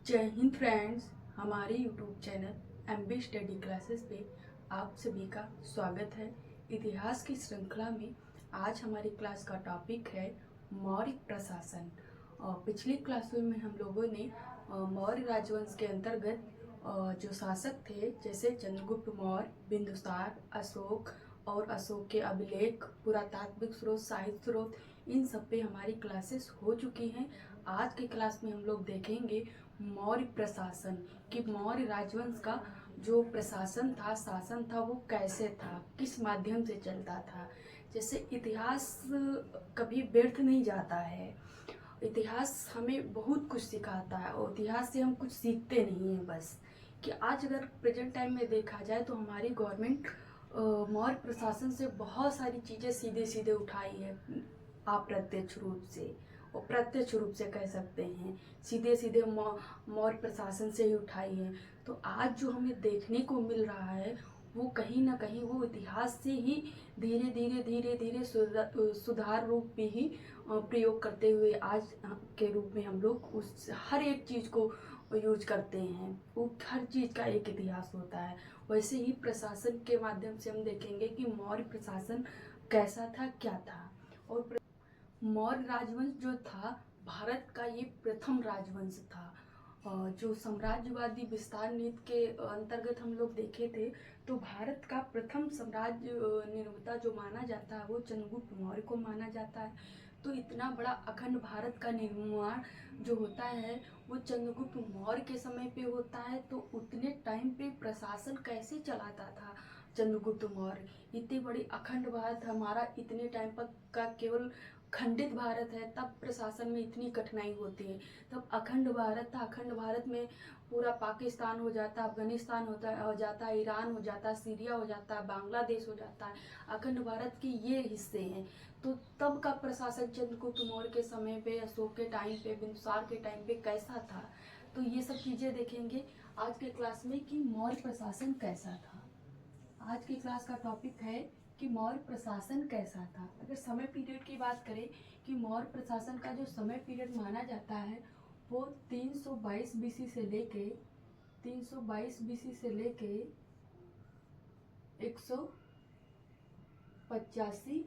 जय हिंद फ्रेंड्स। हमारे YouTube channel MB study classes पे आप सभी का स्वागत है। इतिहास की श्रृंखला में आज हमारी क्लास का टॉपिक है मौर्य प्रशासन। पिछली क्लासों में हम लोगों ने मौर्य राजवंश के अंतर्गत जो शासक थे जैसे चंद्रगुप्त मौर्य, बिंदुसार, अशोक और अशोक के अभिलेख, पुरातात्विक स्रोत, साहित्य स्रोत, इन सब पे हमारी क्लासेस हो चुकी हैं। आज की क्लास में हम लोग देखेंगे मौर्य प्रशासन कि मौर्य राजवंश का जो प्रशासन था, शासन था, वो कैसे था, किस माध्यम से चलता था। जैसे इतिहास कभी व्यर्थ नहीं जाता है। इतिहास हमें बहुत कुछ सिखाता है और इतिहास से हम कुछ सीखते नहीं हैं। बस कि आज अगर प्रेजेंट टाइम में देखा जाए तो हमारी गवर्नमेंट मौर्य प्रशासन से बहुत सारी चीज़ें सीधे सीधे उठाई है, अप्रत्यक्ष रूप से और प्रत्यक्ष रूप से कह सकते हैं। सीधे सीधे मौर्य प्रशासन से ही उठाई है। तो आज जो हमें देखने को मिल रहा है वो कहीं ना कहीं वो इतिहास से ही धीरे धीरे धीरे धीरे सुधार रूप में ही प्रयोग करते हुए आज के रूप में हम लोग उस हर एक चीज़ को यूज करते हैं। वो हर चीज़ का एक इतिहास होता है। वैसे ही प्रशासन के माध्यम से हम देखेंगे कि मौर्य प्रशासन कैसा था, क्या था। और मौर्य राजवंश जो था भारत का ये प्रथम राजवंश था। जो साम्राज्यवादी विस्तार नीति के अंतर्गत हम लोग देखे थे तो भारत का प्रथम साम्राज्य निर्माता जो माना जाता है वो चंद्रगुप्त मौर्य को माना जाता है। तो इतना बड़ा अखंड भारत का निर्माण जो होता है वो चंद्रगुप्त मौर्य के समय पे होता है। तो उतने टाइम पे प्रशासन कैसे चलाता था चंद्रगुप्त मौर्य। इतनी बड़ी अखंड भारत हमारा इतने टाइम पर का केवल खंडित भारत है, तब प्रशासन में इतनी कठिनाई होती है। तब अखंड भारत था, अखंड भारत में पूरा पाकिस्तान हो जाता, अफगानिस्तान हो जाता, ईरान हो जाता, सीरिया हो जाता, बांग्लादेश हो जाता है। अखंड भारत के ये हिस्से हैं। तो तब का प्रशासन चंद्रगुप्त मौर्य के समय पे, अशोक के टाइम पे, बिंदुसार के टाइम पे कैसा था। तो ये सब चीजें देखेंगे आज के क्लास में कि मौर्य प्रशासन कैसा था। आज की क्लास का टॉपिक है कि मौर्य प्रशासन कैसा था। अगर समय पीरियड की बात करें कि मौर्य प्रशासन का जो समय पीरियड माना जाता है वो 322 बीसी से लेके 185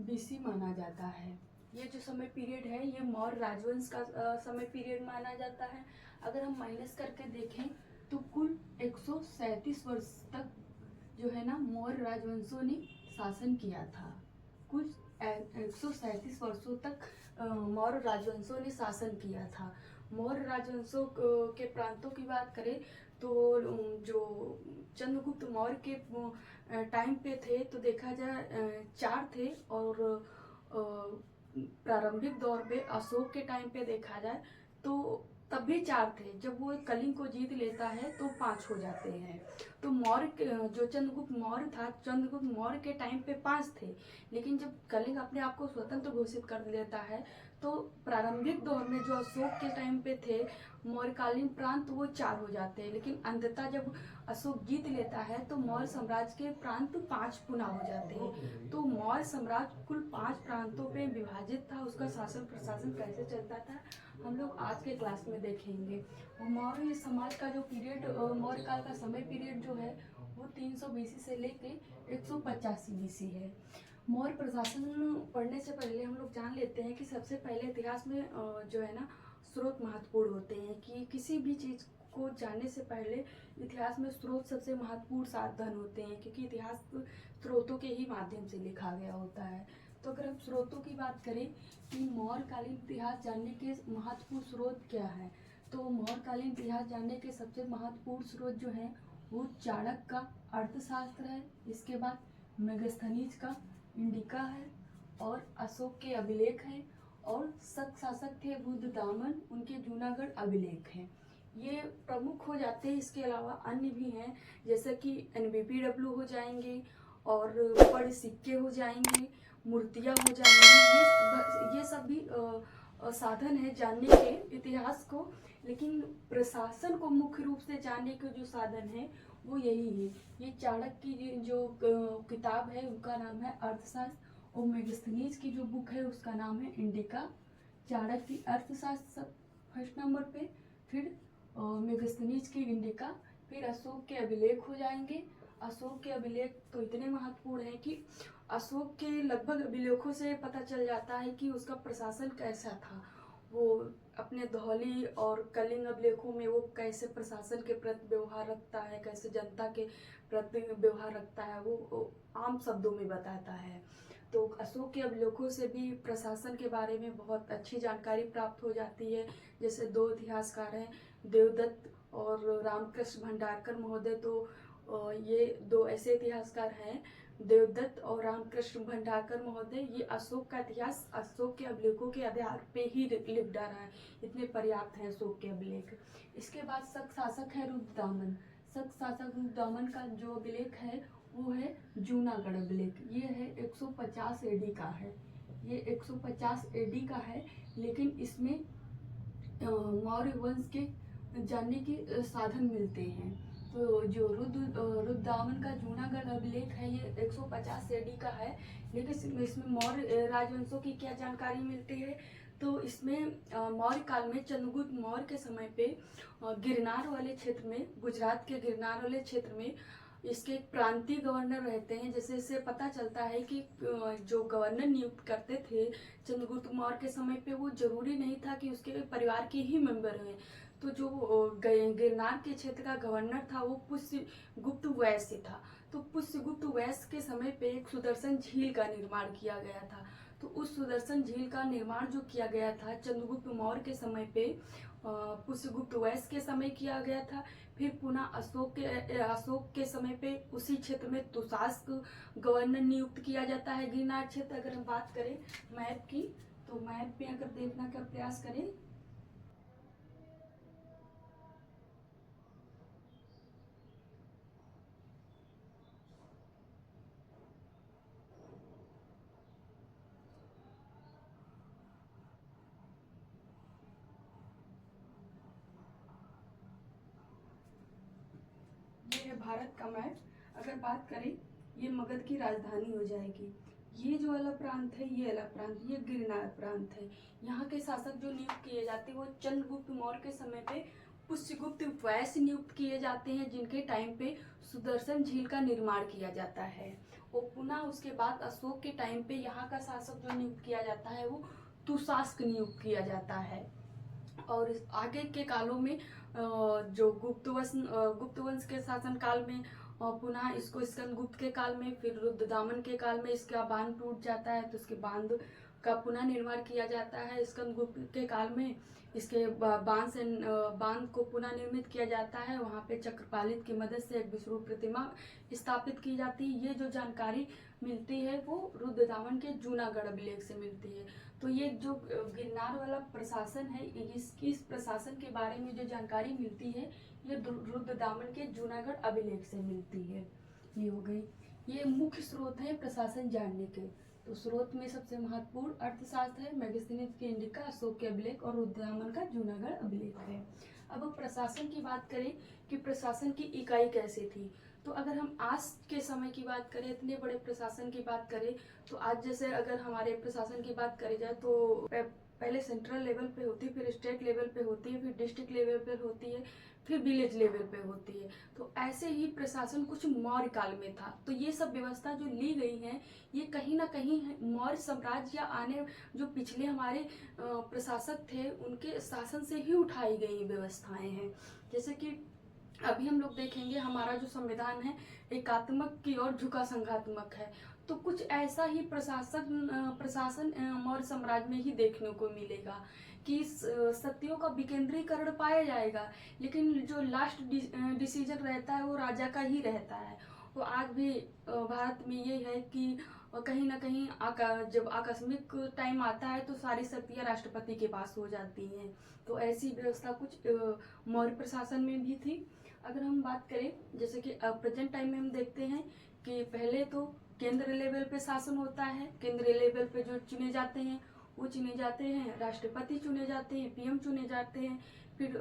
बीसी माना जाता है। ये जो समय पीरियड है ये मौर्य राजवंश का समय पीरियड माना जाता है। अगर हम माइनस करके देखें तो कुल 137 वर्ष तक जो है ना मौर्य राजवंशों ने शासन किया था। कुल 137 वर्षों तक मौर्य राजवंशों ने शासन किया था। मौर्य राजवंशों के प्रांतों की बात करें तो जो चंद्रगुप्त मौर्य के टाइम पे थे तो देखा जाए 4 थे। और प्रारंभिक दौर पे अशोक के टाइम पे देखा जाए तो तब भी 4 थे। जब वो कलिंग को जीत लेता है तो 5 हो जाते हैं। तो मौर्य जो चंद्रगुप्त मौर्य था, चंद्रगुप्त मौर्य के टाइम पे 5 थे, लेकिन जब कलिंग अपने आप को स्वतंत्र घोषित कर लेता है तो प्रारंभिक दौर में जो अशोक के टाइम पे थे मौर्यकालीन प्रांत वो 4 हो जाते हैं। लेकिन अंततः जब अशोक जीत लेता है तो मौर्य साम्राज्य के प्रांत 5 पुनः हो जाते हैं। तो मौर्य साम्राज्य कुल 5 प्रांतों पे विभाजित था। उसका शासन प्रशासन कैसे चलता था हम लोग आज के क्लास में देखेंगे। मौर्य समाज का जो पीरियड, मौर्य काल का समय पीरियड जो है वो 300 बीसी से लेके 185 बीसी है। मौर्य प्रशासन पढ़ने से पहले हम लोग जान लेते हैं कि सबसे पहले इतिहास में जो है ना स्रोत महत्वपूर्ण होते हैं। कि किसी भी चीज़ को जानने से पहले इतिहास में स्रोत सबसे महत्वपूर्ण साधन होते हैं, क्योंकि इतिहास स्रोतों के ही माध्यम से लिखा गया होता है। तो अगर हम स्रोतों की बात करें कि मौर्यकालीन इतिहास जानने के महत्वपूर्ण स्रोत क्या है, तो मौर्यकालीन इतिहास जानने के सबसे महत्वपूर्ण स्रोत जो है वो चाणक्य का अर्थशास्त्र है। इसके बाद मेगस्थनीज का इंडिका है और अशोक के अभिलेख हैं। और शक शासक थे बुद्धदामन, उनके जूनागढ़ अभिलेख हैं। ये प्रमुख हो जाते हैं। इसके अलावा अन्य भी हैं जैसे कि NBPW हो जाएंगे और बड़े सिक्के हो जाएंगे, मूर्तियाँ हो जाएंगी। ये सब भी साधन है जानने के इतिहास को। लेकिन प्रशासन को मुख्य रूप से जानने के जो साधन है वो यही है। ये चाणक्य की जो किताब है उनका नाम है अर्थशास्त्र और मेगस्थनीज की जो बुक है उसका नाम है इंडिका। चाणक्य की अर्थशास्त्र फर्स्ट नंबर पे, फिर मेगस्थनीज की इंडिका, फिर अशोक के अभिलेख हो जाएंगे। अशोक के अभिलेख तो इतने महत्वपूर्ण हैं कि अशोक के लगभग अभिलेखों से पता चल जाता है कि उसका प्रशासन कैसा था। वो अपने धौली और कलिंग अभिलेखों में वो कैसे प्रशासन के प्रति व्यवहार रखता है, कैसे जनता के प्रति व्यवहार रखता है, वो आम शब्दों में बताता है। तो अशोक के अभिलेखों से भी प्रशासन के बारे में बहुत अच्छी जानकारी प्राप्त हो जाती है। जैसे दो इतिहासकार हैं, देवदत्त और रामकृष्ण भंडारकर महोदय, तो ये दो ऐसे इतिहासकार हैं, देवदत्त और रामकृष्ण भंडारकर महोदय। ये अशोक का इतिहास अशोक के अभिलेखों के आधार पे ही लिख डाला है, इतने पर्याप्त हैं अशोक के अभिलेख। इसके बाद शक शासक है रुद्रदामन। शक शासक रुद्रदामन का जो अभिलेख है वो है जूनागढ़ अभिलेख। ये है 150 एडी का है, ये 150 एडी का है, लेकिन इसमें मौर्य वंश के जानने के साधन मिलते हैं। तो जो रुद्रदामन का जूनागढ़ अभिलेख है ये 150 एडी का है, लेकिन इसमें मौर्य राजवंशों की क्या जानकारी मिलती है। तो इसमें मौर्य काल में चंद्रगुप्त मौर्य के समय पे गिरनार वाले क्षेत्र में, गुजरात के गिरनार वाले क्षेत्र में इसके एक प्रांतीय गवर्नर रहते हैं। जैसे इससे पता चलता है कि जो गवर्नर नियुक्त करते थे चंद्रगुप्त मौर्य के समय पे, वो जरूरी नहीं था कि उसके परिवार के ही मेंबर हैं। तो जो गिरनार के क्षेत्र का गवर्नर था वो पुष्यगुप्त वैश्य था। तो पुष्यगुप्त वैश्य के समय पे एक सुदर्शन झील का निर्माण किया गया था। तो उस सुदर्शन झील का निर्माण जो किया गया था चंद्रगुप्त मौर्य के समय पे, पुष्यगुप्त वैश्य के समय किया गया था। फिर पुनः अशोक के समय पे उसी क्षेत्र में तुषास्क गवर्नर नियुक्त किया जाता है गिरनार क्षेत्र। अगर हम बात करें मैप की, तो मैप में अगर देखने का प्रयास करें, ये है भारत का मैप। अगर बात करें, ये मगध की राजधानी हो जाएगी। ये जो वाला प्रांत है ये वाला प्रांत, ये गिरनार प्रांत है। यहाँ के शासक जो नियुक्त किए जाते हैं वो चंद्रगुप्त मौर्य के समय पे पुष्यगुप्त वैश्य नियुक्त किए जाते हैं, जिनके टाइम पे सुदर्शन झील का निर्माण किया जाता है। और पुनः उसके बाद अशोक के टाइम पे यहाँ का शासक जो नियुक्त किया जाता है वो तुषास्क नियुक्त किया जाता है। और आगे के कालों में जो गुप्त वंश के शासन काल में पुनः इसको स्कंदगुप्त के काल में, फिर रुद्रदामन के काल में इसका बांध टूट जाता है, तो इसके बांध का पुनः निर्माण किया जाता है। स्कंदगुप्त के काल में इसके बांध को पुनः निर्मित किया जाता है। वहाँ पे चक्रपालित की मदद से एक विश्व प्रतिमा स्थापित की जाती है। ये जो जानकारी मिलती है वो रुद्रदामन के जूनागढ़ अभिलेख से मिलती है। तो ये जो गिरनार वाला प्रशासन है, इस प्रशासन के बारे में जो जानकारी मिलती है ये रुद्रदामन के जूनागढ़ अभिलेख से मिलती है। ये हो गई, ये मुख्य स्रोत है प्रशासन जानने के। तो स्रोत में सबसे महत्वपूर्ण अर्थशास्त्र है, मेगस्थनीज की इंडिका, अशोक के अभिलेख और रुद्रदामन का जूनागढ़ अभिलेख है। अब प्रशासन की बात करें कि प्रशासन की इकाई कैसे थी, तो अगर हम आज के समय की बात करें, इतने बड़े प्रशासन की बात करें, तो आज जैसे अगर हमारे प्रशासन की बात करी जाए तो पहले सेंट्रल लेवल पे होती है, फिर स्टेट लेवल पे होती है, फिर डिस्ट्रिक्ट लेवल पे होती है, फिर विलेज लेवल पे होती है। तो ऐसे ही प्रशासन कुछ मौर्य काल में था। तो ये सब व्यवस्था जो ली गई है ये कहीं ना कहीं मौर्य साम्राज्य या आने जो पिछले हमारे प्रशासक थे उनके शासन से ही उठाई गई व्यवस्थाएं हैं। जैसे कि अभी हम लोग देखेंगे हमारा जो संविधान है एकात्मक की ओर झुका संघात्मक है। तो कुछ ऐसा ही प्रशासन मौर्य साम्राज्य में ही देखने को मिलेगा कि सत्यों का विकेंद्रीकरण पाया जाएगा, लेकिन जो लास्ट डिसीजन रहता है वो राजा का ही रहता है। तो आज भी भारत में ये है कि कहीं ना कहीं जब आकस्मिक टाइम आता है तो सारी शक्तियां राष्ट्रपति के पास हो जाती हैं। तो ऐसी व्यवस्था कुछ मौर्य प्रशासन में भी थी। अगर हम बात करें जैसे कि प्रेजेंट टाइम में हम देखते हैं कि पहले तो केंद्र लेवल पे शासन होता है, केंद्रीय लेवल पे जो चुने जाते हैं वो चुने जाते हैं, राष्ट्रपति चुने जाते हैं, पीएम चुने जाते हैं। फिर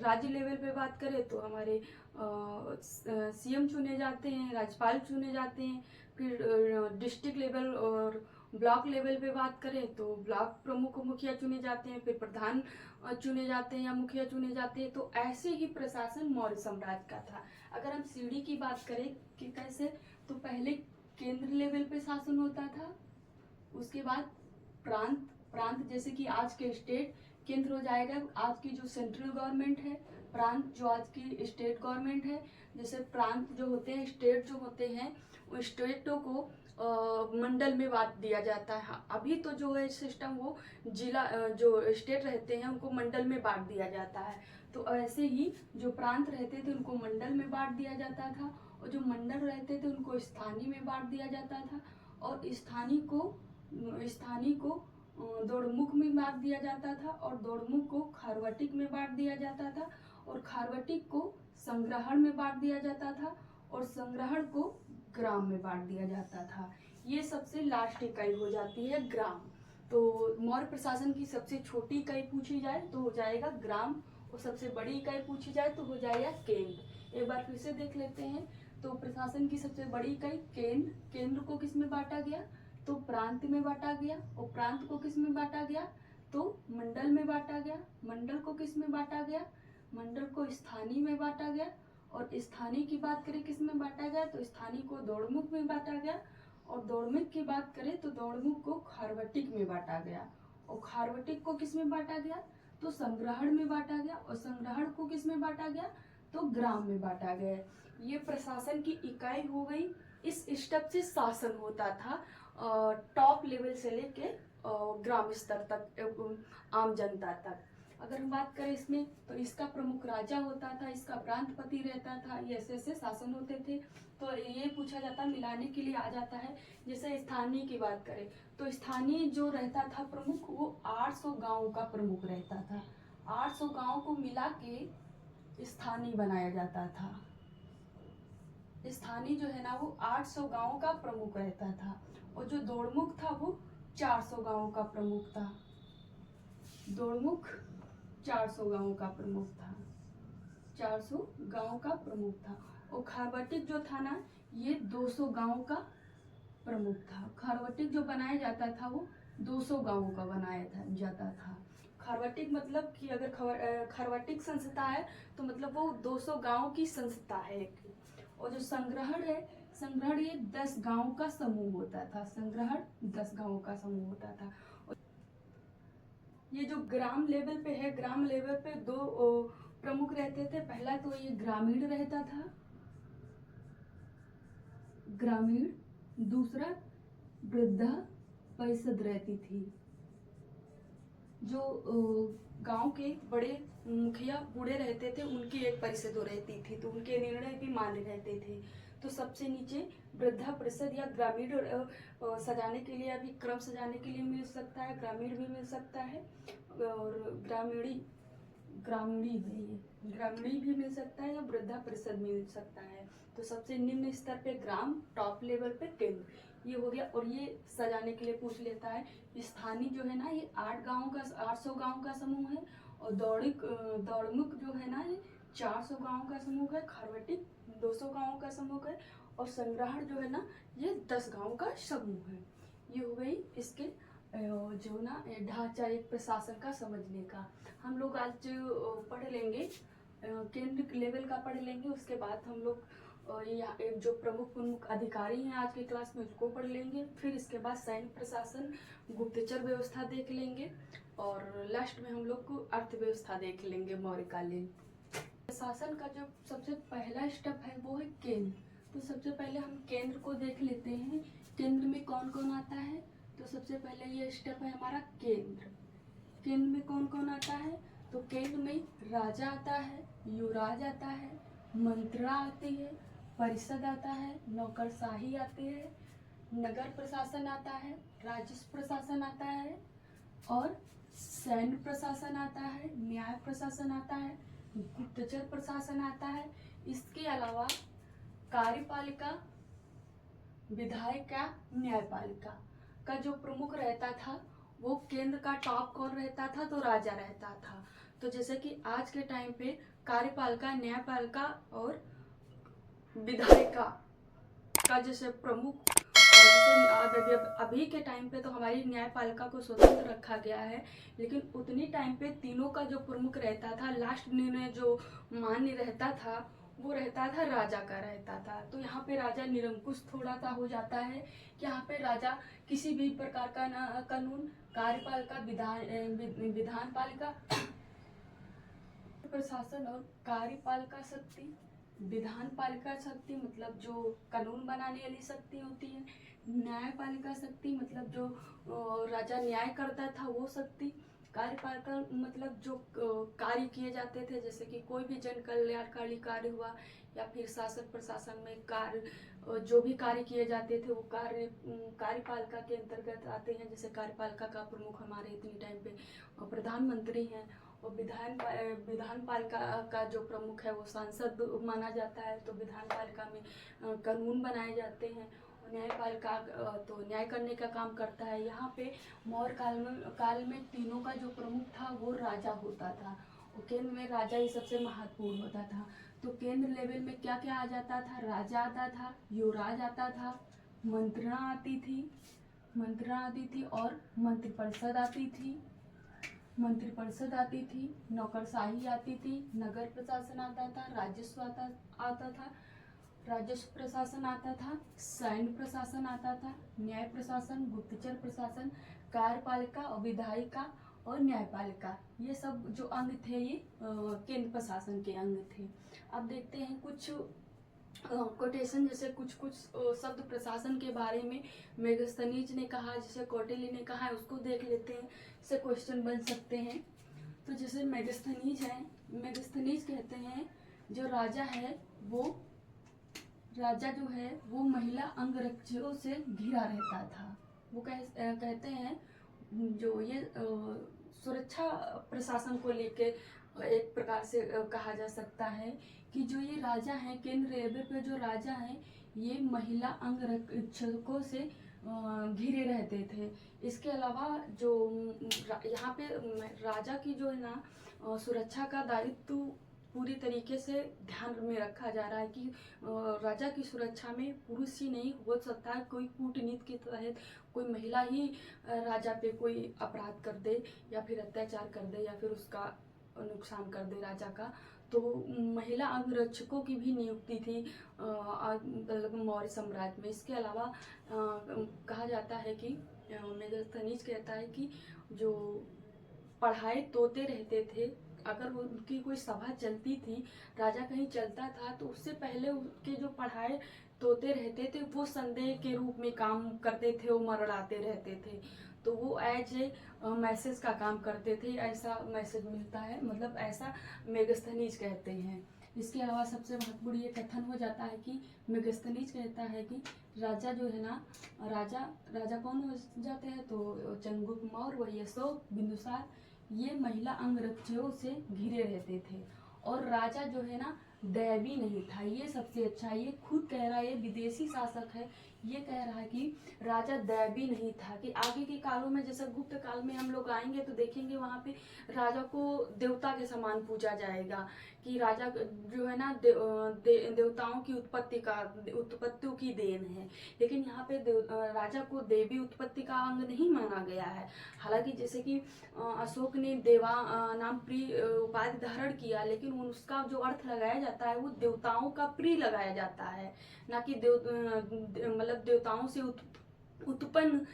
राज्य लेवल पे बात करें तो हमारे सीएम चुने जाते हैं, राज्यपाल चुने जाते हैं। फिर डिस्ट्रिक्ट लेवल और ब्लॉक लेवल पे बात करें तो ब्लॉक प्रमुख मुखिया चुने जाते हैं, फिर प्रधान चुने जाते हैं या मुखिया चुने जाते हैं। तो ऐसे ही प्रशासन मौर्य साम्राज्य का था। अगर हम सीढ़ी की बात करें कि कैसे, तो पहले केंद्र लेवल पे शासन होता था, उसके बाद प्रांत, प्रांत जैसे कि आज के स्टेट केंद्र हो जाएगा, आज की जो सेंट्रल गवर्नमेंट है, प्रांत जो आज की स्टेट गवर्नमेंट है। जैसे प्रांत जो होते हैं, स्टेट जो होते हैं, उन स्टेटों को मंडल में बांट दिया जाता है। अभी तो जो है सिस्टम वो जिला, जो स्टेट रहते हैं उनको मंडल में बांट दिया जाता है। तो ऐसे ही जो प्रांत रहते थे उनको मंडल में बांट दिया जाता था, और जो मंडल रहते थे उनको स्थानीय में बांट दिया जाता था, और स्थानीय को दौड़मुख में बांट दिया जाता था, और दौड़मुख को खारवटिक में बांट दिया जाता था, और खारवटिक को संग्रहण में बांट दिया जाता था, और संग्रहण को ग्राम में बांट दिया जाता था। ये सबसे लास्ट इकाई हो जाती है ग्राम। तो मौर्य प्रशासन की सबसे छोटी इकाई पूछी जाए तो हो जाएगा ग्राम, और सबसे बड़ी इकाई पूछी जाए तो हो जाएगा केंद्र। एक बार फिर से देख लेते हैं। तो प्रशासन की सबसे बड़ी इकाई केंद्र, केंद्र को किस में बांटा गया, तो प्रांत में बांटा गया, और प्रांत को किस में बांटा गया, तो मंडल में बांटा गया। मंडल को किस में बांटा गया, मंडल को स्थानीय में बांटा गया, और स्थानीय की बात करें किस में बांटा गया, तो स्थानीय को दौड़मुख में बांटा गया, और दौड़मुख की बात करें तो दौड़मुख को खारवटिक में बांटा गया, और खारवटिक को किस में बांटा गया, तो संग्रहण में बांटा गया, और संग्रहण को किस में बांटा गया, तो ग्राम में बांटा गया। ये प्रशासन की इकाई हो गई। इस स्टेप से शासन होता था टॉप लेवल से लेके ग्राम स्तर तक, आम जनता तक। अगर हम बात करें इसमें, तो इसका प्रमुख राजा होता था, इसका प्रांतपति रहता था, ये ऐसे शासन होते थे। तो ये पूछा जाता, मिलाने के लिए आ जाता है। जैसे स्थानीय की बात करें तो स्थानीय जो रहता था प्रमुख, वो 800 गाँव का प्रमुख रहता था। 800 गाँव को मिला के स्थानीय बनाया जाता था। स्थानीय जो है ना वो 800 गाँव का प्रमुख रहता था, और जो दौड़मुख था वो 400 गाँव का प्रमुख था। दौड़मुख 400 गाँव का प्रमुख था, 400 गाँव का प्रमुख था। और खारवटिक जो था ना, ये 200 गाँव का प्रमुख था। खारवटिक जो बनाया जाता था वो 200 गाँव का बनाया जाता था। खारवटिक मतलब कि अगर खारवटिक संस्था है तो मतलब वो 200 गाँव की संस्था है। और जो संग्रहण है, संग्रहण ये 10 गाँव का समूह होता था। संग्रहण 10 गाँव का समूह होता था। ये जो ग्राम लेवल पे है, ग्राम लेवल पे 2 प्रमुख रहते थे। पहला तो ये ग्रामीण रहता था, ग्रामीण। दूसरा वृद्धा परिषद रहती थी। जो गांव के बड़े मुखिया बूढ़े रहते थे उनकी एक परिषद रहती थी, तो उनके निर्णय भी मान्य रहते थे। तो सबसे नीचे वृद्धा परिषद या ग्रामीण सजाने के लिए, अभी क्रम सजाने के लिए मिल सकता है, ग्रामीण भी मिल सकता है, और ग्रामीणी भी मिल सकता है, या वृद्धा परिषद मिल सकता है। तो सबसे निम्न स्तर पे ग्राम, टॉप लेवल पे केंद्र, ये हो गया। और ये सजाने के लिए पूछ लेता है। स्थानीय जो है ना, ये 800 गांव का समूह है, और दौड़मुख जो है ना, ये 400 गांव का समूह है, खारवटिक 200 गांव का समूह है, और संग्रहण जो है ना, ये 10 गांव का समूह है। ये हो गई इसके जो ना ढांचा एक प्रशासन का समझने का। हम लोग आज पढ़ लेंगे, केंद्र लेवल का पढ़ लेंगे। उसके बाद हम लोग एक जो प्रमुख अधिकारी हैं आज की क्लास में उसको पढ़ लेंगे। फिर इसके बाद सैन्य प्रशासन, गुप्तचर व्यवस्था देख लेंगे, और लास्ट में हम लोग को अर्थव्यवस्था देख लेंगे मौर्यकालीन। प्रशासन का जो सबसे पहला स्टेप है वो है केंद्र। तो सबसे पहले हम केंद्र को देख लेते हैं। केंद्र में कौन कौन आता है, तो सबसे पहले ये स्टेप है हमारा केंद्र। केंद्र में कौन कौन आता है, तो केंद्र में राजा आता है, युवराज आता है, मंत्रा आती है, परिषद आता है, नौकरशाही आती है, नगर प्रशासन आता है, राजस्व प्रशासन आता है, और सैन्य प्रशासन आता है, न्याय प्रशासन आता है, गुप्तचर प्रशासन आता है। इसके अलावा कार्यपालिका, विधायिका, न्यायपालिका का जो प्रमुख रहता था वो केंद्र का टॉप कौन रहता था, तो राजा रहता था। तो जैसे कि आज के टाइम पे कार्यपालिका, न्यायपालिका और विधायिका का जैसे प्रमुख, जैसे अभी के टाइम पे तो हमारी न्यायपालिका को स्वतंत्र रखा गया है, लेकिन उतनी टाइम पे तीनों का जो प्रमुख रहता था, लास्ट निर्णय जो मान्य रहता था वो रहता था राजा का रहता था। तो यहाँ पे राजा निरंकुश थोड़ा सा हो जाता है कि यहाँ पे राजा किसी भी प्रकार का कानून, कार्यपालिका, विधान पालिका, प्रशासन और कार्यपालिका शक्ति, विधान पालिका शक्ति मतलब जो कानून बनाने वाली शक्ति होती है, न्यायपालिका शक्ति मतलब जो राजा न्याय करता था वो शक्ति, कार्यपालिका मतलब जो कार्य किए जाते थे, जैसे कि कोई भी जन कल्याणकारी कार्य हुआ या फिर शासन प्रशासन में कार्य जो भी कार्य किए जाते थे वो कार्य कार्यपालिका के अंतर्गत आते हैं। जैसे कार्यपालिका का प्रमुख हमारे इतनी टाइम पे प्रधानमंत्री हैं, और विधान पालिका का जो प्रमुख है वो सांसद माना जाता है। तो विधान पालिका में कानून बनाए जाते हैं, और न्यायपालिका तो न्याय करने का काम करता है। यहाँ पे मौर्य काल में तीनों का जो प्रमुख था वो राजा होता था, और केंद्र में राजा ही सबसे महत्वपूर्ण होता था। तो केंद्र लेवल में क्या क्या आ जाता था? राजा आता था, युवराज आता था, मंत्रणा आती थी और मंत्रिपरिषद आती थी, नौकरशाही आती थी, नगर प्रशासन आता था, राजस्व प्रशासन आता था, सैन्य प्रशासन आता था, न्याय प्रशासन, गुप्तचर प्रशासन, कार्यपालिका और विधायिका और न्यायपालिका, ये सब जो अंग थे ये केंद्र प्रशासन के अंग थे। अब देखते हैं कुछ कोटेशन, जैसे कुछ शब्द प्रशासन के बारे में मेगस्थनीज ने कहा, जैसे कौटिल्य ने कहा है, उसको देख लेते हैं, इससे क्वेश्चन बन सकते हैं। तो जैसे मेगस्थनीज कहते हैं जो राजा जो है वो महिला अंगरक्षकों से घिरा रहता था। वो कहते हैं जो ये सुरक्षा प्रशासन को लेके एक प्रकार से कहा जा सकता है कि जो ये राजा हैं, केंद्र लेवल पे जो राजा हैं, ये महिला अंगरक्षकों से घिरे रहते थे। इसके अलावा जो यहाँ पे राजा की जो है ना सुरक्षा का दायित्व पूरी तरीके से ध्यान में रखा जा रहा है कि राजा की सुरक्षा में पुरुष ही नहीं हो सकता है, कोई कूटनीति के तहत कोई महिला ही राजा पे कोई अपराध कर दे या फिर अत्याचार कर दे या फिर उसका नुकसान कर दे राजा का, तो महिला अंगरक्षकों की भी नियुक्ति थी मतलब मौर्य साम्राज्य में। इसके अलावा कहा जाता है कि मेगस्थनीज कहता है कि जो पढ़ाए तोते रहते थे, अगर उनकी कोई सभा चलती थी, राजा कहीं चलता था, तो उससे पहले उनके जो पढ़ाए तोते रहते थे वो संदेह के रूप में काम करते थे, वो मरड़ाते रहते थे, तो वो एज ए मैसेज का काम करते थे, ऐसा मैसेज मिलता है, मतलब ऐसा मेगस्थनीज कहते हैं। इसके अलावा सबसे महत्वपूर्ण ये कथन हो जाता है कि मेगस्थनीज कहता है कि राजा जो है ना, राजा कौन हो जाते हैं? तो चंद्रगुप्त मौर्य व अशोक, बिंदुसार, ये महिला अंगरक्षकों से घिरे रहते थे। और राजा जो है ना दैवी नहीं था, ये सबसे अच्छा है, ये खुद कह रहा है, ये विदेशी शासक है, ये कह रहा है कि राजा दैवी नहीं था। कि आगे के कालों में जैसे गुप्त काल में हम लोग आएंगे तो देखेंगे वहाँ पे राजा को देवता के समान पूजा जाएगा, कि राजा जो है ना देवताओं की उत्पत्तियों की देन है। लेकिन यहाँ पे राजा को देवी उत्पत्ति का अंग नहीं माना गया है। हालांकि जैसे कि अशोक ने देवा नाम प्रिय उपाधि धारण किया, लेकिन उसका जो अर्थ लगाया जाता है वो देवताओं का प्रिय लगाया जाता है, ना कि मतलब देवताओं से उत्पन्न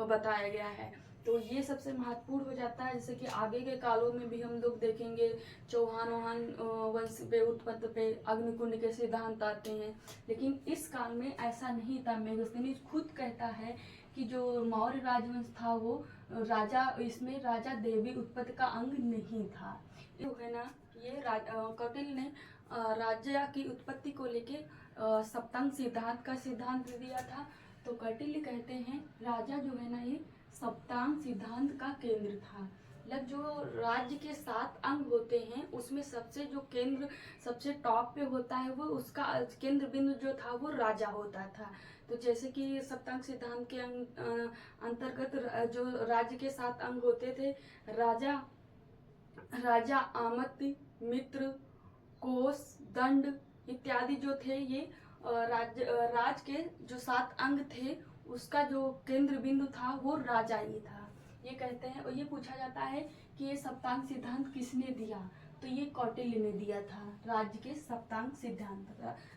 बताया गया है। तो ये सबसे महत्वपूर्ण हो जाता है। जैसे कि आगे के कालों में भी हम लोग देखेंगे चौहान वंश पे उत्पत्ति पे अग्निकुंड के सिद्धांत आते हैं, लेकिन इस काल में ऐसा नहीं था। मेगस्थनीज खुद कहता है कि जो मौर्य राजवंश था वो इसमें राजा देवी उत्पत्ति का अंग नहीं था। जो है ना ये कौटिल्य ने राज्य की उत्पत्ति को लेके सप्तांग सिद्धांत का सिद्धांत दिया था। तो कौटिल्य कहते हैं राजा जो है ना ये सप्तांग सिद्धांत का केंद्र था। मतलब जो राज्य के 7 अंग होते हैं उसमें सबसे टॉप पे होता है वो, उसका केंद्र बिंदु जो था वो राजा होता था। तो जैसे कि सप्तांग सिद्धांत के अंतर्गत जो राज्य के 7 अंग होते थे, राजा, आमत्य, मित्र, कोष, दंड इत्यादि जो थे, ये राज के जो 7 अंग थे उसका जो केंद्र बिंदु था वो राजा ही था। ये कहते हैं, और ये पूछा जाता है कि ये सप्तांग सिद्धांत किसने दिया, तो ये कौटिल्य ने दिया था। राज्य के सप्तांग सिद्धांत,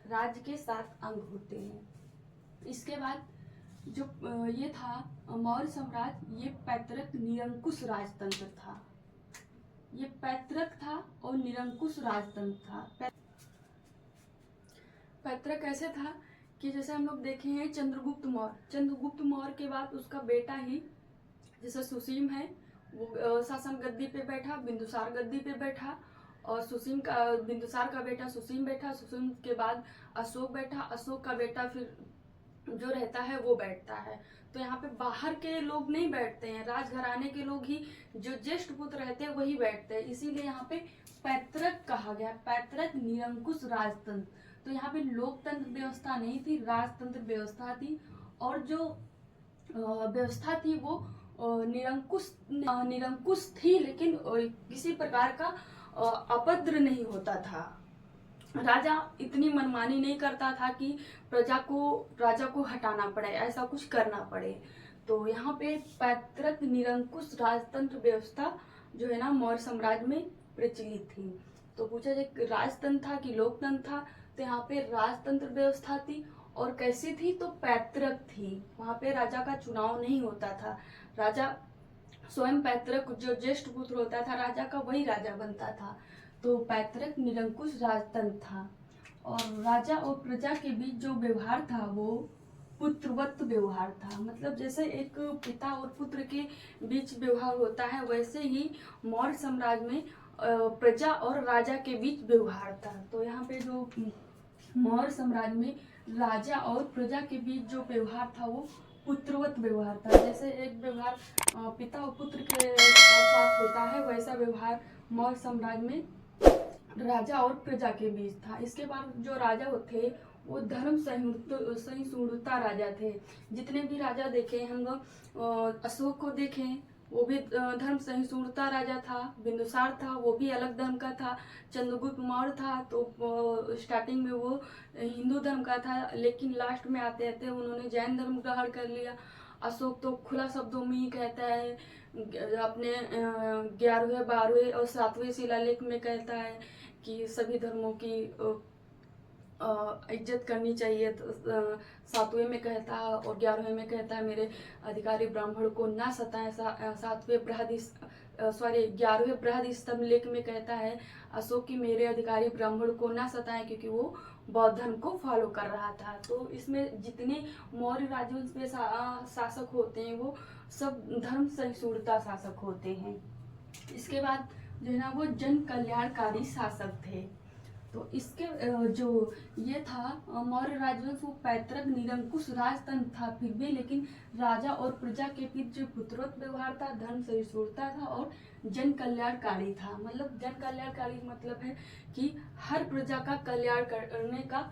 राज्य के 7 अंग होते हैं। इसके बाद जो ये था मौर्य साम्राज्य, ये पैतृक निरंकुश राजतंत्र था। ये पैतृक था और निरंकुश राजतंत्र था। पैतृक कैसे था कि जैसे हम लोग देखे हैं चंद्रगुप्त मौर्य के बाद उसका बेटा ही, जैसे सुसीम है, वो शासन गद्दी पे बैठा, बिंदुसार गद्दी पे बैठा, और बिंदुसार का बेटा सुसीम बैठा, सुसीम के बाद अशोक बैठा, अशोक का बेटा फिर जो रहता है वो बैठता है। तो यहाँ पे बाहर के लोग नहीं बैठते हैं, राजघराने के लोग ही, जो ज्येष्ठ पुत्र रहते हैं वही बैठते हैं। इसीलिए यहाँ पे पैतृक कहा गया, पैतृक निरंकुश राजतंत्र। तो यहाँ पे लोकतंत्र व्यवस्था नहीं थी, राजतंत्र व्यवस्था थी। और जो व्यवस्था थी वो निरंकुश थी, लेकिन किसी प्रकार का अपद्र नहीं होता था। राजा इतनी मनमानी नहीं करता था कि राजा को हटाना पड़े, ऐसा कुछ करना पड़े। तो यहाँ पे पैतृक निरंकुश राजतंत्र व्यवस्था जो है ना मौर्य साम्राज्य में प्रचलित थी। तो पूछा जाए राजतंत्र था कि लोकतंत्र था, तो यहाँ पे राजतंत्र व्यवस्था थी। और कैसी थी, तो पैतृक थी। वहां पे राजा का चुनाव नहीं होता था, राजा स्वयं पैतृक जो ज्येष्ठ पुत्र होता था राजा का, वही राजा बनता था। तो पैतृक निरंकुश राजतंत्र था। और राजा और प्रजा के बीच जो व्यवहार था वो पुत्रवत व्यवहार था। मतलब जैसे एक पिता और पुत्र के बीच व्यवहार होता है, वैसे ही मौर्य साम्राज्य में प्रजा और राजा के बीच व्यवहार था। तो यहाँ पे जो मौर्य साम्राज्य में राजा और प्रजा के बीच जो व्यवहार था वो पुत्रवत व्यवहार था। जैसे एक व्यवहार पिता और पुत्र के साथ होता है, वैसा व्यवहार मौर्य साम्राज्य में राजा और प्रजा के बीच था। इसके बाद जो राजा थे वो धर्म सहिष्णुता राजा थे। जितने भी राजा देखे हम लोग, अशोक को देखें, वो भी धर्म सहिष्णुता राजा था। बिंदुसार था, वो भी अलग धर्म का था। चंद्रगुप्त मौर्य था, तो स्टार्टिंग में वो हिंदू धर्म का था, लेकिन लास्ट में आते आते उन्होंने जैन धर्म ग्रहण कर लिया। अशोक तो खुला शब्दों में ही कहता है, अपने 11वें 12वें और 7वें शिलालेख में कहता है कि सभी धर्मों की इज्जत करनी चाहिए। तो 7वें में कहता है और 11वें में कहता है मेरे अधिकारी ब्राह्मण को ना सताएं। 11वें बृहद स्तंभ लेख में कहता है अशोक की मेरे अधिकारी ब्राह्मण को ना सताएं, क्योंकि वो बौद्ध धर्म को फॉलो कर रहा था। तो इसमें जितने मौर्य राजवंश में शासक होते हैं वो सब धर्म सहिष्णुता शासक होते हैं। इसके बाद जो है ना वो जन कल्याणकारी शासक थे। तो इसके जो ये था मौर्य राजवंश, वो पैतृक निरंकुश राजतंत्र था फिर भी, लेकिन राजा और प्रजा के बीच जो पुत्रवत व्यवहार था, धर्म सहिष्णुता था और जन कल्याणकारी था। मतलब जन कल्याणकारी मतलब है कि हर प्रजा का कल्याण करने का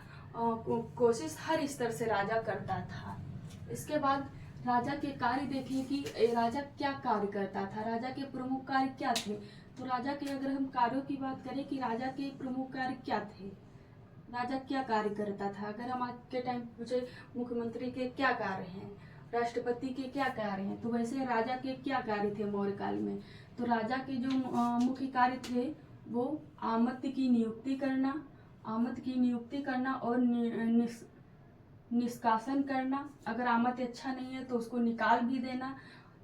कोशिश हर स्तर से राजा करता था। इसके बाद राजा के कार्य देखें कि राजा क्या कार्य करता था, राजा के प्रमुख कार्य क्या थे। तो राजा के अगर हम कार्यों की बात करें कि राजा के प्रमुख कार्य क्या थे, राजा क्या कार्य करता था, अगर हम आज के टाइम पूछे मुख्यमंत्री के क्या कार्य हैं, राष्ट्रपति के क्या कार्य हैं, तो वैसे राजा के क्या कार्य थे मौर्य काल में। तो राजा के जो मुख्य कार्य थे वो आमत्य की नियुक्ति करना और निष्कासन करना। अगर आमत्य अच्छा नहीं है तो उसको निकाल भी देना।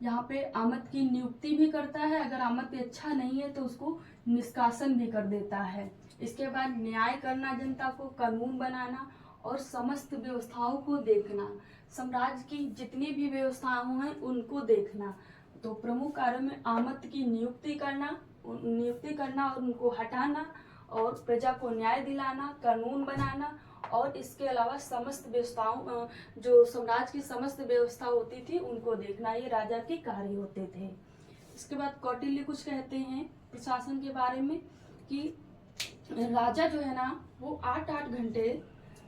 यहाँ पे आमत्य की नियुक्ति भी करता है, अगर आमत्य अच्छा नहीं है तो उसको निष्कासन भी कर देता है। इसके बाद न्याय करना, जनता को कानून बनाना और समस्त व्यवस्थाओं को देखना, साम्राज्य की जितनी भी व्यवस्थाएं हैं उनको देखना। तो प्रमुख कार्यों में आमत्य की नियुक्ति करना और उनको हटाना, और प्रजा को न्याय दिलाना, कानून बनाना, और इसके अलावा समस्त व्यवस्थाओं जो समाज की समस्त व्यवस्था होती थी उनको देखना, ये राजा के कार्य होते थे। इसके बाद कौटिल्य कुछ कहते हैं प्रशासन के बारे में कि राजा जो है ना वो 8-8 घंटे,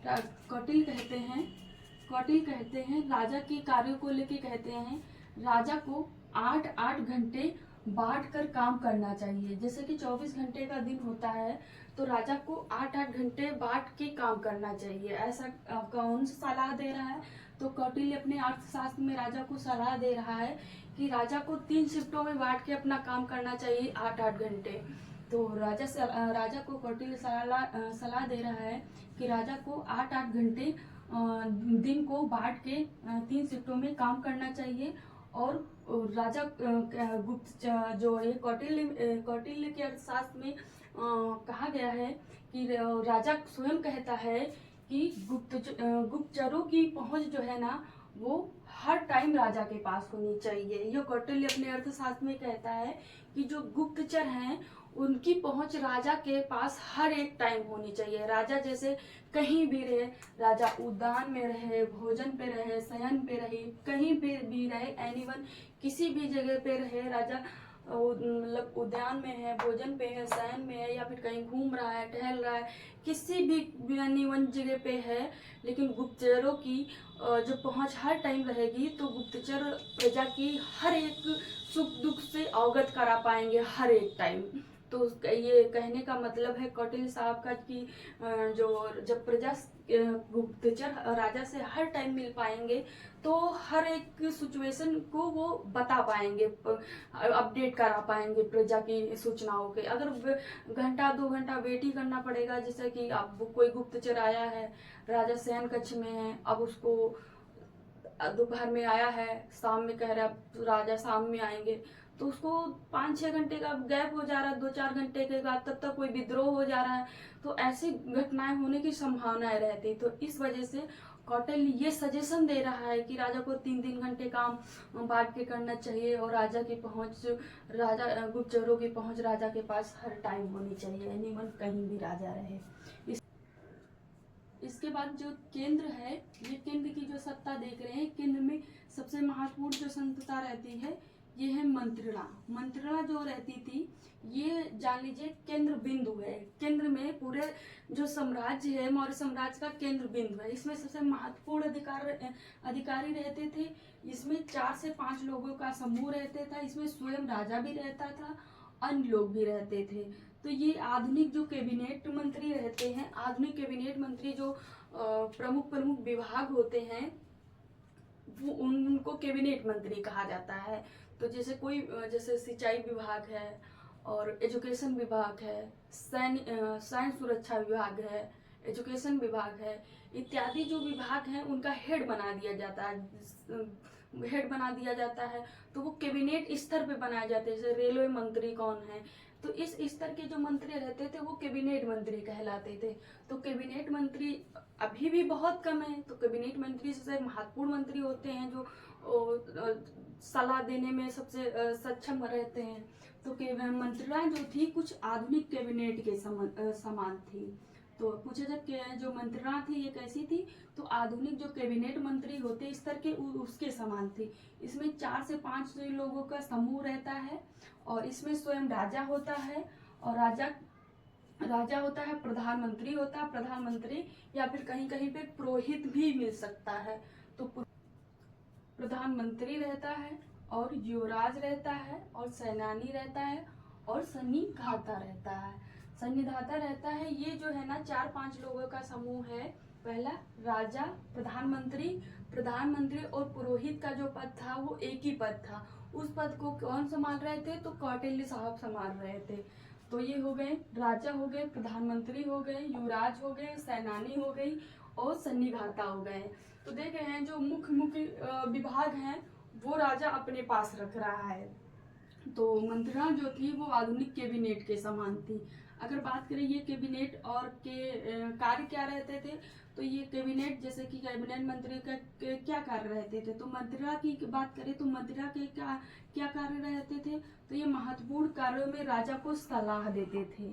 कौटिल्य कहते हैं राजा के कार्यों को लेके कहते हैं राजा को 8-8 घंटे बांट कर काम करना चाहिए। जैसे कि 24 घंटे का दिन होता है तो राजा को 8-8 घंटे बांट के काम करना चाहिए। ऐसा कौन सा सलाह दे रहा है, तो कौटिल्य अपने अर्थशास्त्र में राजा को सलाह दे रहा है कि राजा को 3 शिफ्टों में बांट के अपना काम करना चाहिए 8-8 घंटे। तो राजा को कौटिल्य सलाह दे रहा है कि राजा को 8-8 घंटे दिन को बांट के 3 शिफ्टों में काम करना चाहिए। और राजा गुप्त जो ये कौटिल्य के अर्थशास्त्र में कहा गया है कि राजा स्वयं कहता है कि गुप्तचरों की पहुंच जो है ना वो हर टाइम राजा के पास होनी चाहिए। यह कौटिल्य अपने अर्थशास्त्र में कहता है कि जो गुप्तचर हैं उनकी पहुंच राजा के पास हर एक टाइम होनी चाहिए। राजा जैसे कहीं भी रहे, राजा उद्यान में रहे, भोजन पे रहे, शयन पे रहे, कहीं पे भी रहे, एनीवन किसी भी जगह पे रहे, राजा मतलब उद्यान में है, भोजन पे है, शयन में है, या फिर कहीं घूम रहा है, टहल रहा है, किसी भी एनीवन जगह पे है, लेकिन गुप्तचरों की जो पहुंच हर टाइम रहेगी तो गुप्तचर प्रजा की हर एक सुख दुख से अवगत करा पाएंगे हर एक टाइम। तो ये कहने का मतलब है कौटिल्य साहब का कि जो जब प्रजा गुप्तचर राजा से हर टाइम मिल पाएंगे तो हर एक सिचुएशन को वो बता पाएंगे, अपडेट करा पाएंगे प्रजा की सूचनाओं के। अगर घंटा 2 घंटा वेट ही करना पड़ेगा, जैसे कि अब कोई गुप्तचर आया है, राजा शयन कक्ष में है, अब उसको दोपहर में आया है, शाम में कह रहा है राजा शाम में आएंगे, तो उसको 5-6 घंटे का गैप हो जा रहा है, 2-4 घंटे के बाद तब तक कोई विद्रोह हो जा रहा है, तो ऐसी घटनाएं होने की संभावनाएं रहती। तो इस वजह से कौटिल्य ये सजेशन दे रहा है कि राजा को 3-3 घंटे काम बांट के करना चाहिए और राजा की पहुंच गुप्तचरों की पहुंच राजा के पास हर टाइम होनी चाहिए, एनीवन कहीं भी राजा रहे। इसके बाद जो केंद्र है, ये केंद्र की जो सत्ता देख रहे हैं, केंद्र में सबसे महत्वपूर्ण जो संस्था रहती है ये है मंत्रणा। मंत्रणा जो रहती थी ये जान लीजिए केंद्र बिंदु है। केंद्र में पूरे जो साम्राज्य है, मौर्य साम्राज्य का केंद्र बिंदु है। इसमें सबसे महत्वपूर्ण अधिकारी रहते थे। इसमें 4 से 5 लोगों का समूह रहते था। इसमें स्वयं राजा भी रहता था, अन्य लोग भी रहते थे। तो ये आधुनिक जो कैबिनेट मंत्री रहते हैं, आधुनिक कैबिनेट मंत्री जो प्रमुख विभाग होते हैं वो उनको कैबिनेट मंत्री कहा जाता है। तो जैसे सिंचाई विभाग है और एजुकेशन विभाग है, सैन्य सुरक्षा विभाग है, एजुकेशन विभाग है, इत्यादि जो विभाग हैं उनका हेड बना दिया जाता है। तो वो कैबिनेट स्तर पे बनाए जाते हैं। जैसे रेलवे मंत्री कौन है, तो इस स्तर के जो मंत्री रहते थे वो कैबिनेट मंत्री कहलाते थे। तो कैबिनेट मंत्री अभी भी बहुत कम है। तो कैबिनेट मंत्री सबसे महत्वपूर्ण मंत्री होते हैं जो सलाह देने में सबसे सक्षम रहते हैं। तो मंत्रणा जो थी कुछ आधुनिक कैबिनेट के समान थी। तो पूछा जब जो मंत्रणा थी ये कैसी थी, तो आधुनिक जो कैबिनेट मंत्री होते स्तर के उसके समान थी। इसमें 4 से 5 लोगों का समूह रहता है और इसमें स्वयं राजा होता है और राजा होता है, प्रधानमंत्री होता है, प्रधानमंत्री या फिर कहीं कहीं पे पुरोहित भी मिल सकता है। तो प्रधानमंत्री रहता है और युवराज रहता है और सेनानी रहता है और सन्निधाता रहता है। सन्निधाता रहता है, ये जो है ना 4-5 लोगों का समूह है। पहला राजा, प्रधानमंत्री और पुरोहित का जो पद था वो एक ही पद था। उस पद को कौन संभाल रहे थे, तो कौटिल्य साहब संभाल रहे थे। तो ये हो गए, राजा हो गए, प्रधानमंत्री हो गए, युवराज हो गए, सेनानी हो गई और सन्निधाता हो गए। तो देख रहे हैं जो मुख्य विभाग हैं वो राजा अपने पास रख रहा है। तो मंत्रणा जो थी वो आधुनिक कैबिनेट के समान थी। अगर बात करें ये कैबिनेट और के कार्य क्या रहते थे, तो ये कैबिनेट जैसे कि कैबिनेट मंत्री का क्या कार्य रहते थे, तो मंत्रणा की बात करें तो मंत्रणा के क्या कार्य रहते थे, तो ये महत्वपूर्ण कार्यों में राजा को सलाह देते थे।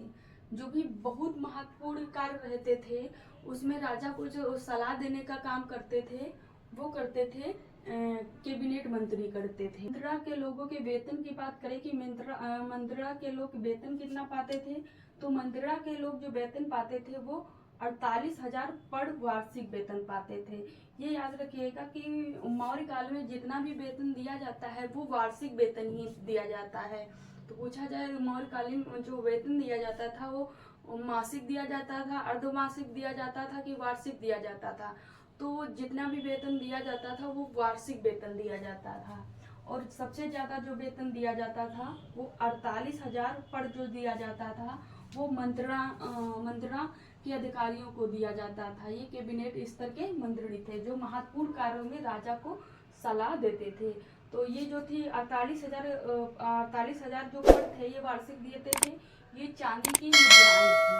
जो भी बहुत महत्वपूर्ण कार्य रहते थे उसमें राजा को जो सलाह देने का काम करते थे वो करते थे कैबिनेट मंत्री करते थे। मंत्रणा के लोगों के वेतन की बात करें कि मंत्रणा के लोग वेतन कितना पाते थे, तो मंत्रणा के लोग जो वेतन पाते थे वो 48,000 पर वार्षिक वेतन पाते थे। ये याद रखिएगा कि मौर्य काल में जितना भी वेतन दिया जाता है वो वार्षिक वेतन ही दिया जाता है। तो पूछा जाए मौर्यकालीन जो वेतन दिया जाता था वो मासिक दिया जाता था, अर्धमासिक दिया जाता था कि वार्षिक दिया जाता था। तो जितना भी वेतन दिया जाता था वो वार्षिक वेतन दिया जाता था, और सबसे ज़्यादा जो वेतन दिया जाता था वो 48,000 पर जो दिया जाता था वो मंत्रणा के अधिकारियों को दिया जाता था। ये कैबिनेट स्तर के मंत्री थे जो महत्वपूर्ण कार्यों में राजा को सलाह देते थे। तो ये जो थी 48,000 जो कर थे ये वार्षिक देते थे। ये चांदी की मुद्राएं थी।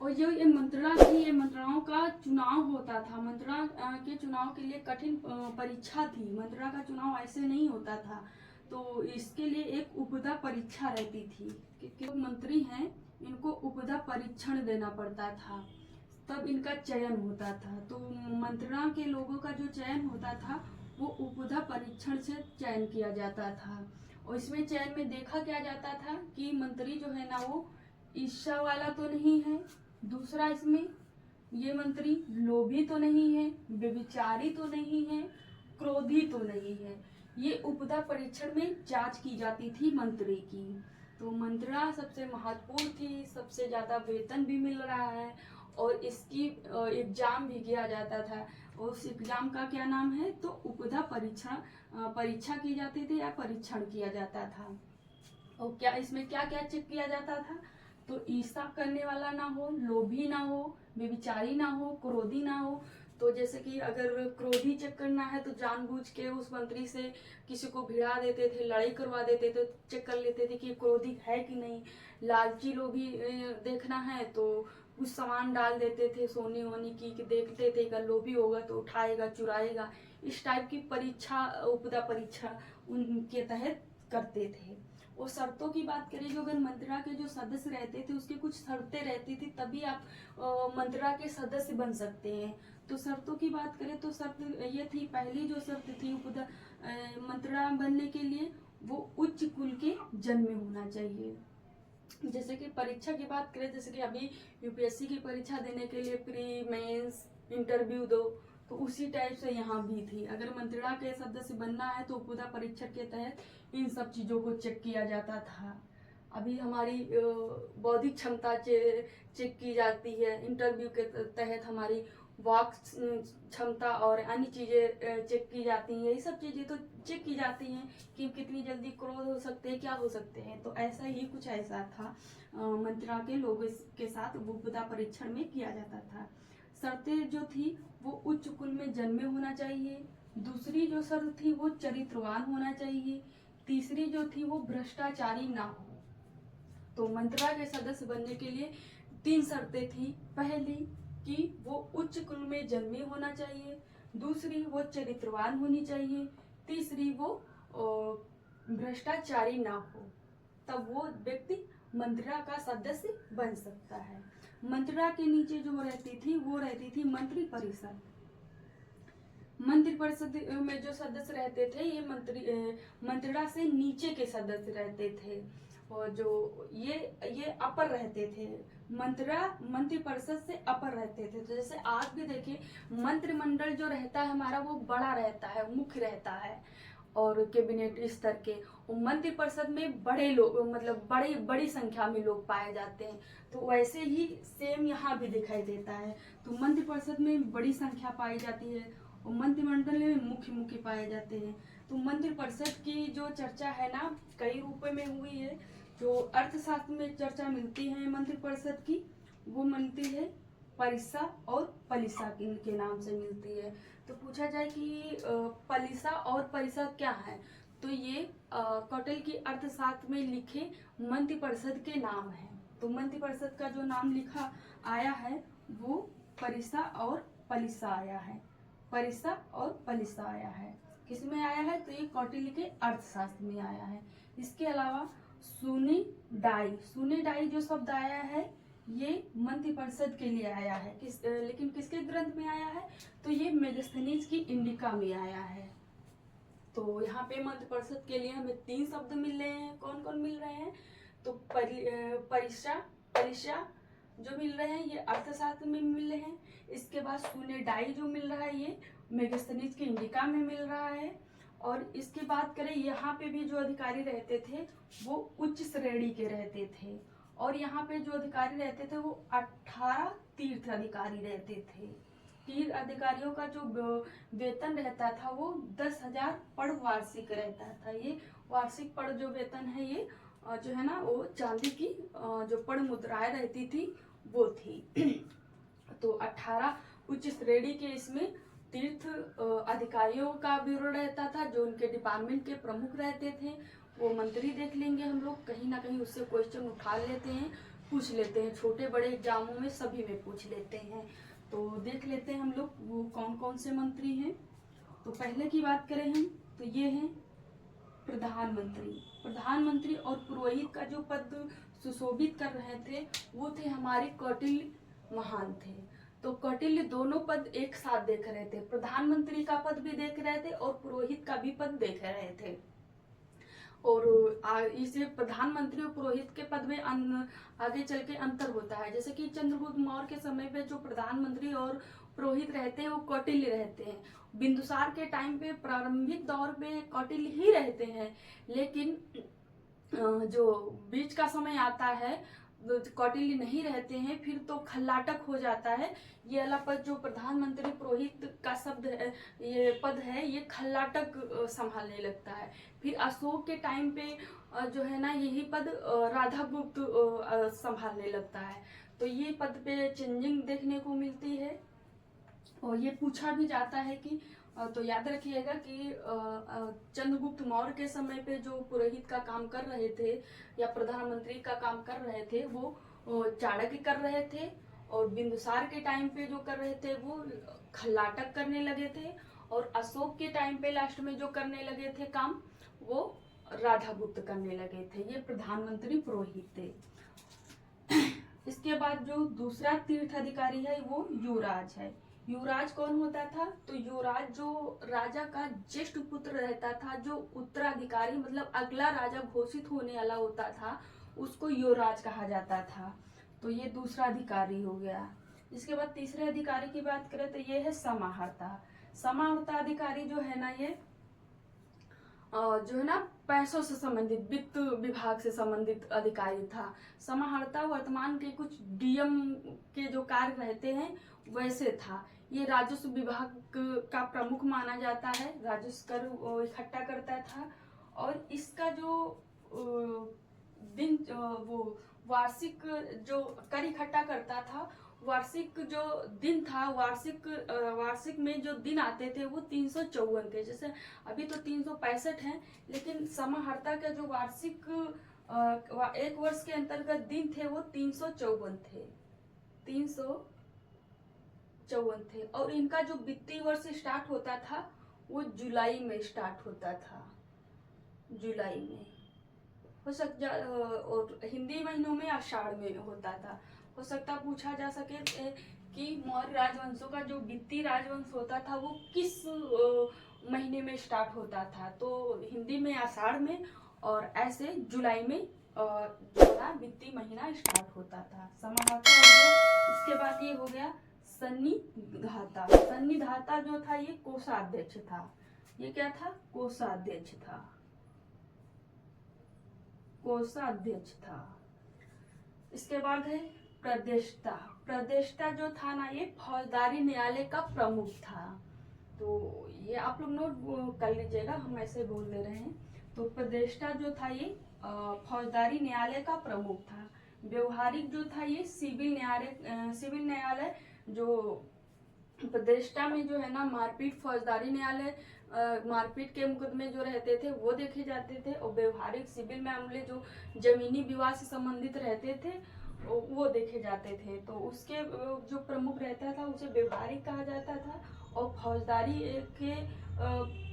और जो ये मंत्रणा थी, ये मंत्रणाओं का चुनाव होता था। मंत्रणा के चुनाव के लिए कठिन परीक्षा थी। मंत्रणा का चुनाव ऐसे नहीं होता था, तो इसके लिए एक उपदा परीक्षा रहती थी कि मंत्री हैं इनको उपदा परीक्षण देना पड़ता था, तब इनका चयन होता था। तो मंत्रणा के लोगों का जो चयन होता था वो उपदा परीक्षण से चयन किया जाता था। और इसमें चयन में देखा क्या जाता था कि मंत्री जो है ना वो ईर्ष्या वाला तो नहीं है, दूसरा इसमें ये मंत्री लोभी तो नहीं है, व्यभिचारी तो नहीं है, क्रोधी तो नहीं है। ये उपदा परीक्षण में जांच की जाती थी मंत्री की। तो मंत्रणा सबसे महत्वपूर्ण थी, सबसे ज्यादा वेतन भी मिल रहा है, और इसकी एग्जाम भी किया जाता था। उस एग्जाम का क्या नाम है, तो उपदा परीक्षा की जाती थी या परीक्षण किया जाता था। और क्या इसमें क्या क्या चेक किया जाता था, तो ईर्ष्या करने वाला ना हो, लोभी ना हो, व्यभिचारी ना हो, क्रोधी ना हो। तो जैसे कि अगर क्रोधी चेक करना है तो जानबूझ के उस मंत्री से किसी को भिड़ा देते थे, लड़ाई करवा देते थे, चेक कर लेते थे कि क्रोधी है कि नहीं। लालची लोभी देखना है तो कुछ सामान डाल देते थे सोने वोने की, कि देखते थे अगर लोभी होगा तो उठाएगा चुराएगा। इस टाइप की परीक्षा, उपदा परीक्षा उनके तहत करते थे। और शर्तों की बात करें, जो अगर मंत्रणा के जो सदस्य रहते थे उसकी कुछ शर्तें रहती थी, तभी आप मंत्रणा के सदस्य बन सकते हैं। तो शर्तों की बात करें तो शर्त ये थी, पहली जो शर्त थी मंत्रणा बनने के लिए, वो उच्च कुल के जन्मे होना चाहिए। जैसे कि परीक्षा की बात करें, जैसे कि अभी यूपीएससी की परीक्षा देने के लिए प्री मेंस इंटरव्यू दो, तो उसी टाइप से यहाँ भी थी। अगर मंत्रणा के सदस्य बनना है तो उपदा परीक्षा के तहत इन सब चीज़ों को चेक किया जाता था। अभी हमारी बौद्धिक क्षमता चेक की जाती है, इंटरव्यू के तहत हमारी वाक क्षमता और अन्य चीज़ें चेक की जाती हैं। यही सब चीज़ें तो चेक की जाती हैं कि कितनी जल्दी क्रोध हो सकते हैं, क्या हो सकते हैं। तो ऐसा ही कुछ ऐसा था मंत्रणा के लोगों के साथ उपदा परीक्षण में किया जाता था। शर्तें जो थी वो उच्च कुल में जन्मे होना चाहिए। दूसरी जो शर्त थी वो चरित्रवान होना चाहिए। तीसरी जो थी वो भ्रष्टाचारी ना हो। तो मंत्रणा के सदस्य बनने के लिए 3 शर्तें थी। पहली कि वो उच्च कुल में जन्मे होना चाहिए, दूसरी वो चरित्रवान होनी चाहिए, तीसरी वो भ्रष्टाचारी ना हो, तब वो व्यक्ति मंत्रणा का सदस्य बन सकता है। मंत्रणा के नीचे जो रहती थी वो रहती थी मंत्री परिषद। मंत्री परिषद में जो सदस्य रहते थे ये मंत्रणा से नीचे के सदस्य रहते थे, और जो ये अपर रहते थे। मंत्री परिषद से अपर रहते थे। तो जैसे आज भी देखिए मंत्रिमंडल जो रहता है हमारा वो बड़ा रहता है, मुख्य रहता है, और कैबिनेट स्तर के। मंत्री परिषद में बड़े लोग, मतलब बड़ी संख्या में लोग पाए जाते हैं। तो वैसे ही सेम यहाँ भी दिखाई देता है। तो मंत्री परिषद में बड़ी संख्या पाई जाती है और मंत्रिमंडल में मुख्य पाए जाते हैं। तो मंत्री परिषद की जो चर्चा है ना कई रूपों में हुई है। जो अर्थशास्त्र में चर्चा मिलती है मंत्री परिषद की, वो मिलती है परिसा और पलिसा के नाम से मिलती है। तो पूछा जाए कि पलिसा और परिसा क्या है, तो ये कौटिल्य की अर्थशास्त्र में लिखे मंत्री परिषद के नाम है। तो मंत्री परिषद का जो नाम लिखा आया है वो परिसा और पलिसा आया है। परिसा और पलिसा आया है। किसमें आया है, तो ये कौटिल्य के अर्थशास्त्र में आया है। इसके अलावा सुनी डाई जो शब्द आया है ये मंत्री परिषद के लिए आया है। लेकिन किसके ग्रंथ में आया है, तो ये मेगास्थनीज की इंडिका में आया है। तो यहाँ पे मंत्री परिषद के लिए हमें 3 शब्द मिल रहे हैं। कौन कौन मिल रहे हैं, तो पलिशा जो मिल रहे हैं ये अर्थशास्त्र में मिल रहे हैं। इसके बाद सुने डाई जो मिल रहा है ये मेगास्थनीज की इंडिका में मिल रहा है। और इसकी बात करें यहाँ पे भी जो अधिकारी रहते थे वो उच्च श्रेणी के रहते थे। और यहाँ पे जो अधिकारी रहते थे वो 18 तीर्थ अधिकारी रहते थे। तीर्थ अधिकारियों का जो वेतन रहता था वो 10,000 पड़ वार्षिक रहता था। ये वार्षिक पड़ जो वेतन है ये जो है ना वो चांदी की जो पड़ मुद्राएं रहती थी वो थी। तो 18 उच्च श्रेणी के इसमें तीर्थ अधिकारियों का ब्यूरो रहता था, जो उनके डिपार्टमेंट के प्रमुख रहते थे। वो मंत्री देख लेंगे हम लोग, कहीं ना कहीं उससे क्वेश्चन उठा लेते हैं, पूछ लेते हैं, छोटे बड़े एग्जामों में सभी में पूछ लेते हैं। तो देख लेते हैं हम लोग वो कौन कौन से मंत्री हैं। तो पहले की बात करें हम तो ये हैं प्रधानमंत्री। प्रधानमंत्री और पुरोहित का जो पद सुशोभित कर रहे थे वो थे हमारे कौटिल्य महान थे। तो कौटिल्य दोनों पद एक साथ देख रहे थे, प्रधानमंत्री का पद भी देख रहे थे और पुरोहित का भी पद देख रहे थे। और इसे प्रधानमंत्री और पुरोहित के पद में आगे चल के अंतर होता है। जैसे कि चंद्रगुप्त मौर्य के समय पे जो प्रधानमंत्री और पुरोहित रहते हैं वो कौटिल्य रहते हैं। बिंदुसार के टाइम पे प्रारंभिक दौर पे कौटिल्य ही रहते हैं, लेकिन जो बीच का समय आता है कौटिल्य नहीं रहते हैं, फिर तो खल्लाटक हो जाता है। ये वाला पद जो प्रधानमंत्री पुरोहित का शब्द है, ये पद है, ये खल्लाटक संभालने लगता है। फिर अशोक के टाइम पे जो है ना यही पद राधागुप्त संभालने लगता है। तो ये पद पे चेंजिंग देखने को मिलती है। और ये पूछा भी जाता है कि तो याद रखिएगा कि चंद्रगुप्त मौर्य के समय पे जो पुरोहित का काम कर रहे थे या प्रधानमंत्री का काम कर रहे थे वो चाणक्य कर रहे थे, और बिंदुसार के टाइम पे जो कर रहे थे वो खल्लाटक करने लगे थे, और अशोक के टाइम पे लास्ट में जो करने लगे थे काम वो राधागुप्त करने लगे थे। ये प्रधानमंत्री पुरोहित थे। इसके बाद जो दूसरा तीर्थ अधिकारी है वो युवराज है। युवराज कौन होता था? तो युवराज जो राजा का ज्येष्ठ पुत्र रहता था, जो उत्तराधिकारी मतलब अगला राजा घोषित होने वाला होता था, उसको युवराज कहा जाता था। तो ये दूसरा अधिकारी हो गया। इसके बाद तीसरे अधिकारी की बात करें तो ये है समाहर्ता। समाहर्ता अधिकारी जो है ना ये जो है ना पैसों से संबंधित, वित्त विभाग से संबंधित अधिकारी था। समाहर्ता वर्तमान के कुछ डीएम के जो कार्य रहते हैं वैसे था। ये राजस्व विभाग का प्रमुख माना जाता है, राजस्व कर इकट्ठा करता था। और इसका जो दिन वो वार्षिक जो कर इकट्ठा करता था, वार्षिक जो दिन था, वार्षिक में जो दिन आते थे वो 354 थे। जैसे अभी तो 365 हैं, लेकिन समाहर्ता का जो वार्षिक एक वर्ष के अंतर्गत दिन थे वो 354 थे। 354 थे। और इनका जो वित्तीय वर्ष स्टार्ट होता था वो जुलाई में स्टार्ट होता था, जुलाई में हो सकता, और हिंदी महीनों में आषाढ़ में होता था। हो सकता पूछा जा सके कि मौर्य राजवंशों का जो वित्तीय राजवंश होता था वो किस महीने में स्टार्ट होता था। तो हिंदी में आषाढ़ में और ऐसे जुलाई में वित्तीय महीना स्टार्ट होता था। समाहर्ता हो गया। इसके बाद ये हो गया सन्निधाता। सन्निधाता जो था ये कोषाध्यक्ष था। ये क्या था? कोषाध्यक्ष था, कोषाध्यक्ष था। इसके बाद है प्रदेष्टा। प्रदेष्टा जो था ना ये फौजदारी न्यायालय का प्रमुख था। तो ये आप लोग नोट कर लीजिएगा, हम ऐसे बोल दे रहे हैं। तो प्रदेष्टा जो था ये फौजदारी न्यायालय का प्रमुख था। व्यवहारिक जो था ये सिविल न्यायालय जो प्रदेष्टा में जो है ना मारपीट, फौजदारी न्यायालय मारपीट के मुकदमे जो रहते थे वो देखे जाते थे, और व्यवहारिक सिविल मामले जो जमीनी विवाद से संबंधित रहते थे वो देखे जाते थे। तो उसके जो प्रमुख रहता था उसे व्यवहारिक कहा जाता था, और फौजदारी के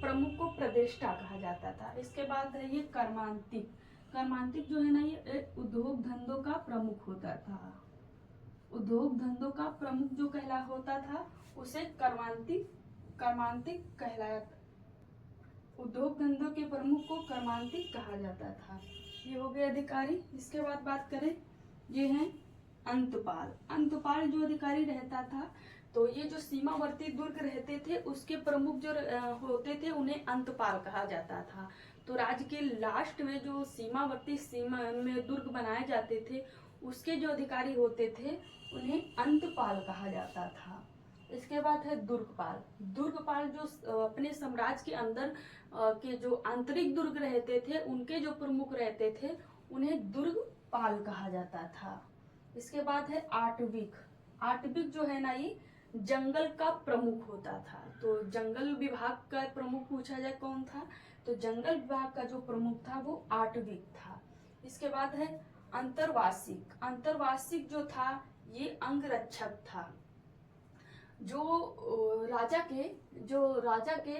प्रमुख को प्रदेष्टा कहा जाता था। इसके बाद है ये कर्मांतिक। कर्मांतिक जो है ना ये उद्योग धंधों का प्रमुख होता था। उद्योग धंधों का प्रमुख जो होता था उसे कर्मांतिक कहलाया। उद्योग धंधों के प्रमुख को कर्मांतिक कहा जाता था। ये हो गए अधिकारी। इसके बाद बात करें ये है अंतपाल। अंतपाल जो अधिकारी रहता था, तो ये जो सीमावर्ती दुर्ग रहते थे उसके प्रमुख जो होते थे उन्हें अंतपाल कहा जाता था। तो राज्य के लास्ट में जो सीमावर्ती सीमा में दुर्ग बनाए जाते थे उसके जो अधिकारी होते थे उन्हें अंतपाल कहा जाता था। इसके बाद है दुर्गपाल। दुर्गपाल जो अपने साम्राज्य के अंदर के जो आंतरिक दुर्ग रहते थे उनके जो प्रमुख रहते थे उन्हें दुर्गपाल कहा जाता था। इसके बाद है आटविक। आटविक जो है ना ये जंगल का प्रमुख होता था। तो जंगल विभाग का प्रमुख पूछा जाए कौन था, तो जंगल विभाग का जो प्रमुख था वो आटविक था। इसके बाद है अंतर्वासिक। अंतर्वासिक जो था ये अंगरक्षक था। जो राजा के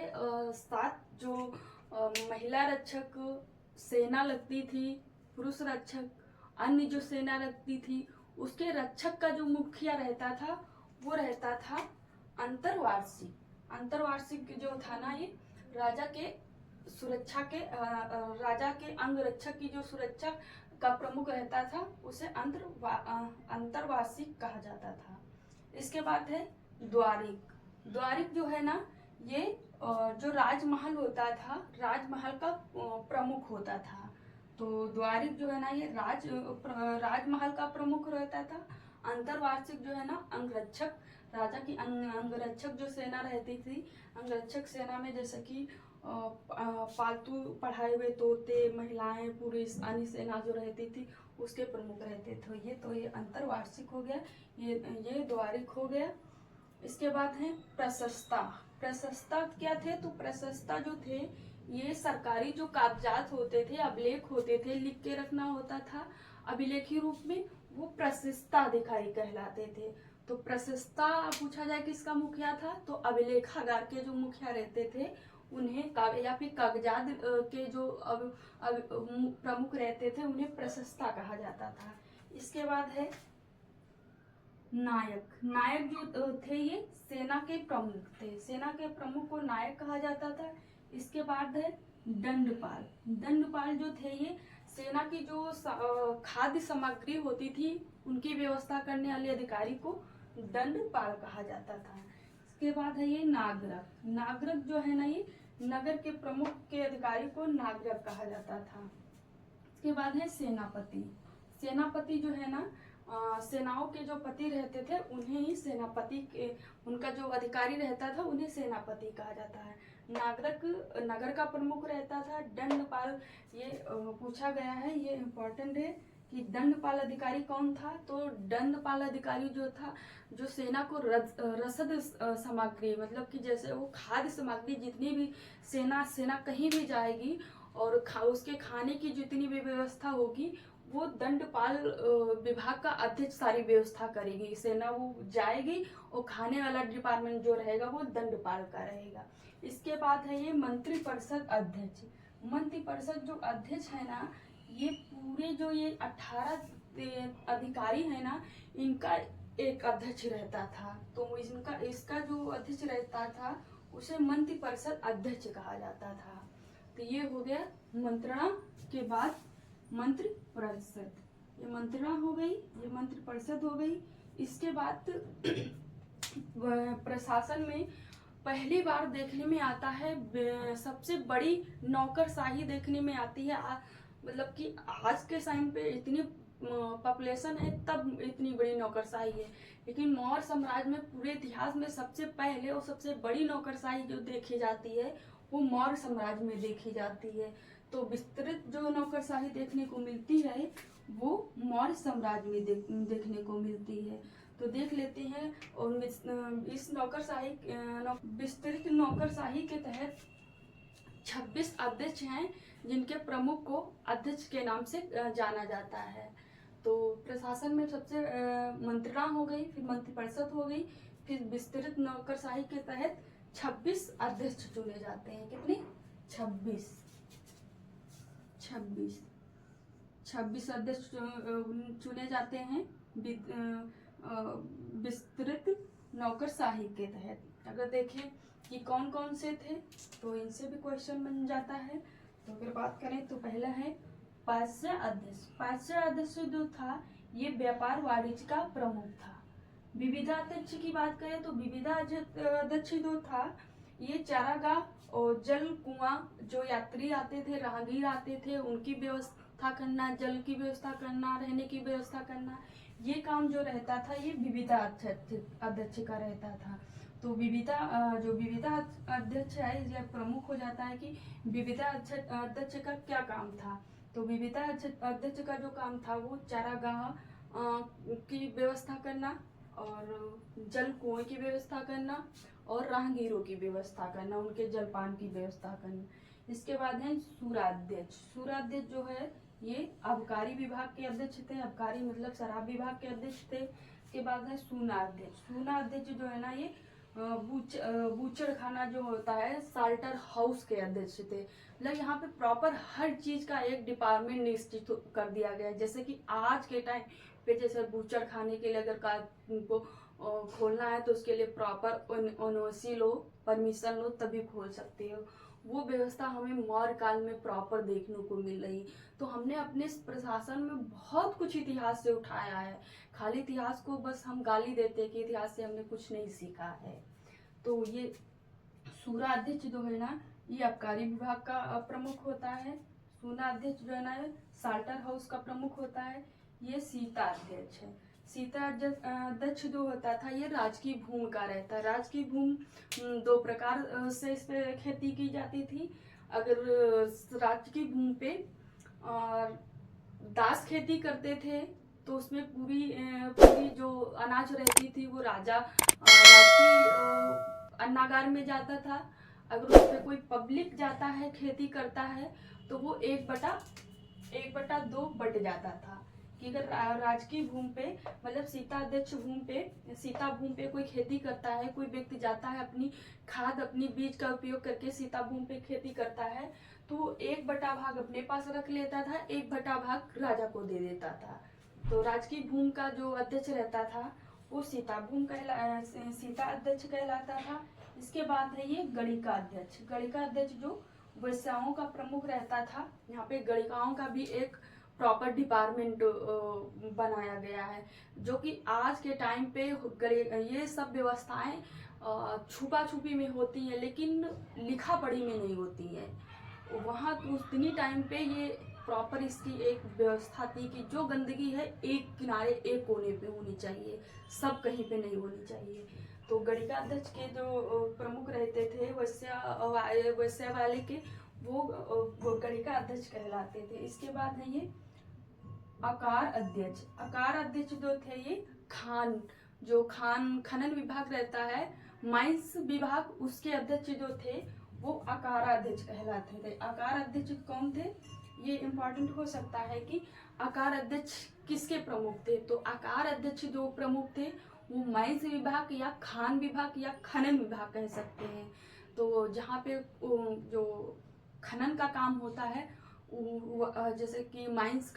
साथ जो महिला रक्षक सेना लगती थी, पुरुष रक्षक अन्य जो सेना लगती थी, उसके रक्षक का जो मुखिया रहता था वो रहता था अंतर्वार्षिक। अंतर्वार्षिक जो था ना ये राजा के सुरक्षा के राजा के अंगरक्षक की जो सुरक्षा का प्रमुख रहता था उसे अंतर्वार्षिक कहा जाता था। इसके बाद है द्वारिक। द्वारिक जो है ना ये जो राजमहल होता था, राजमहल का प्रमुख होता था। तो द्वारिक जो है ना ये राजमहल का प्रमुख रहता था। अंतर्वार्षिक जो है ना अंगरक्षक, राजा की अंगरक्षक जो सेना रहती थी, अंगरक्षक सेना में जैसे कि पालतू पढ़ाए हुए तोते, महिलाएं, पुरुष, अन्य सेना जो रहती थी उसके प्रमुख रहते थे। ये अंतर्वार्षिक हो गया, ये द्वारिक हो गया। इसके बाद है प्रशस्ता। प्रशस्ता क्या थे, तो प्रशस्ता जो थे ये सरकारी जो कागजात होते थे, अभिलेख होते थे, लिख के रखना होता था अभिलेखी रूप में, वो प्रशस्ता अधिकारी कहलाते थे। तो प्रशस्ता पूछा जाए किसका मुखिया था, तो अभिलेखागार के जो मुखिया रहते थे उन्हें या फिर कागजात के जो प्रमुख रहते थे उन्हें प्रशस्ता कहा जाता था। इसके बाद है नायक। नायक जो थे ये सेना के प्रमुख थे, सेना के प्रमुख को नायक कहा जाता था। इसके बाद है दंडपाल। दंडपाल जो थे ये सेना की जो खाद्य सामग्री होती थी उनकी व्यवस्था करने वाले अधिकारी को दंडपाल कहा जाता था। इसके बाद है ये नागरक। नागरक जो है ना ये नगर के प्रमुख के अधिकारी को नागरक कहा जाता था। इसके बाद है सेनापति। सेनापति जो है ना सेनाओं के जो पति रहते थे उन्हें ही सेनापति के, उनका जो अधिकारी रहता था उन्हें सेनापति कहा जाता है। नागरक नगर का प्रमुख रहता था। दंडपाल ये पूछा गया है, ये इम्पोर्टेंट है कि दंडपाल अधिकारी कौन था, तो दंडपाल अधिकारी जो था जो सेना को रसद सामग्री, मतलब कि जैसे वो खाद्य सामग्री जितनी भी सेना कहीं भी जाएगी और उसके खाने की जितनी भी व्यवस्था होगी वो दंडपाल विभाग का अध्यक्ष सारी व्यवस्था करेगी। सेना वो जाएगी और खाने वाला डिपार्टमेंट जो रहेगा वो दंडपाल का रहेगा। इसके बाद है ये मंत्रिपरिषद अध्यक्ष। मंत्रिपरिषद जो अध्यक्ष है ना ये पूरे जो ये 18 अधिकारी है ना इनका एक अध्यक्ष रहता था। तो इसका जो अध्यक्ष रहता था उसे मंत्रिपरिषद अध्यक्ष कहा जाता था। तो ये हो गया मंत्रणा के बाद मंत्रिपरिषद, ये मंत्रणा हो गई, ये मंत्रिपरिषद हो गई। इसके बाद प्रशासन में पहली बार देखने में आता है सबसे बड़ी नौकरशाही देखने में आती है। मतलब कि आज के टाइम पे इतनी पॉपुलेशन है तब इतनी बड़ी नौकरशाही है, लेकिन मौर्य साम्राज्य में पूरे इतिहास में सबसे पहले और सबसे बड़ी नौकरशाही जो देखी जाती है वो मौर्य साम्राज्य में देखी जाती है। तो विस्तृत जो नौकरशाही देखने को मिलती है वो मौर्य साम्राज्य में देखने को मिलती है। तो देख लेते हैं। और इस विस्तृत नौकरशाही के तहत 26 अध्यक्ष हैं जिनके प्रमुख को अध्यक्ष के नाम से जाना जाता है। तो प्रशासन में सबसे मंत्रणा हो गई, फिर मंत्रिपरिषद हो गई, फिर विस्तृत नौकरशाही के तहत 26 अध्यक्ष चुने जाते हैं। कितने? 26 अध्यक्ष चुने जाते हैं विस्तृत नौकरशाही के तहत। अगर देखें कि कौन कौन से थे तो इनसे भी क्वेश्चन बन जाता है। तो अगर बात करें तो पहला है पार्श्व अध्यक्ष। पार्श्व अध्यक्ष जो था ये व्यापार वाणिज्य का प्रमुख था। विविधाध्यक्ष की बात करें तो विविधाध्यक्ष जो था ये चारागाह और जल कुआं, जो यात्री आते थे, राहगीर आते थे, उनकी व्यवस्था करना, जल की व्यवस्था करना, रहने की व्यवस्था करना, ये काम जो रहता था ये विविधाध्यक्ष का रहता था। तो जो विविधा अध्यक्ष है यह प्रमुख हो जाता है कि विविधा अध्यक्ष का क्या काम था। तो विविधा अध्यक्ष का जो काम था वो चारागाह की व्यवस्था करना और जल कुएं की व्यवस्था करना और राहगीरों की व्यवस्था करना, उनके जलपान की व्यवस्था करना। इसके बाद है सूराध्यक्ष। सूराध्यक्ष जो है ये आबकारी विभाग के अध्यक्ष थे, आबकारी मतलब शराब विभाग के अध्यक्ष थे। इसके बाद है सूनाध्यक्ष। सूनाध्यक्ष जो है ना ये बूचड़ खाना जो होता है साल्टर हाउस के अध्यक्ष थे। मतलब यहाँ पे प्रॉपर हर चीज का एक डिपार्टमेंट निश्चित कर दिया गया है। जैसे कि आज के टाइम पे जैसे बूचड़ खाने के लिए अगर को खोलना है तो उसके लिए प्रॉपर ओनोसी लो, परमिशन लो तभी खोल सकते हो। वो व्यवस्था हमें मौर्य काल में प्रॉपर देखने को मिल रही। तो हमने अपने प्रशासन में बहुत कुछ इतिहास से उठाया है। खाली इतिहास को बस हम गाली देते हैं कि इतिहास से हमने कुछ नहीं सीखा है। तो ये सूराध्यक्ष जो है ना ये आबकारी विभाग का प्रमुख होता है। सूनाध्यक्ष जो है ना साल्टर हाउस का प्रमुख होता है। ये सीता अध्यक्ष है। सीता अध्यक्ष जो होता था ये राजकीय भूमि का रहता है। राजकीय भूमि दो प्रकार से इस पे खेती की जाती थी। अगर राजकीय भूमि पे दास खेती करते थे तो उसमें पूरी जो अनाज रहती थी वो राजकीय अन्नागार में जाता था। अगर उस पे कोई पब्लिक जाता है खेती करता है तो वो 1/2 बट जाता था। कि अगर राजकीय भूमि पे मतलब सीता भूमि पे कोई खेती करता है, कोई व्यक्ति जाता है अपनी खाद अपनी बीज का उपयोग करके सीता भूमि पे खेती करता है तो 1/भाग अपने पास रख लेता था, 1/भाग राजा को दे देता था। तो राजकीय भूमि का जो अध्यक्ष रहता था वो सीता अध्यक्ष कहलाता था। इसके बाद है ये गणिका अध्यक्ष। गणिका अध्यक्ष जो वैश्याओं का प्रमुख रहता था। यहाँ पे गणिकाओं का भी एक प्रॉपर डिपार्टमेंट बनाया गया है, जो कि आज के टाइम पे ये सब व्यवस्थाएं छुपा छुपी में होती हैं लेकिन लिखा पढ़ी में नहीं होती है। वहाँ उतनी टाइम पे ये प्रॉपर इसकी एक व्यवस्था थी कि जो गंदगी है एक किनारे एक कोने पे होनी चाहिए, सब कहीं पे नहीं होनी चाहिए। तो गणिका अध्यक्ष के जो प्रमुख रहते थे वैश्या वाले के वो गणिका अध्यक्ष कहलाते थे। इसके बाद है ये आकार अध्यक्ष। आकार अध्यक्ष जो थे ये खनन विभाग रहता है, माइंस विभाग, उसके अध्यक्ष जो थे वो आकार अध्यक्ष कहलाते थे। आकार अध्यक्ष कौन थे ये इम्पोर्टेंट हो सकता है कि आकार अध्यक्ष किसके प्रमुख थे। तो आकार अध्यक्ष जो प्रमुख थे वो माइंस विभाग या खान विभाग या खनन विभाग कह सकते हैं। तो जहाँ पे जो खनन का काम होता है जैसे कि माइंस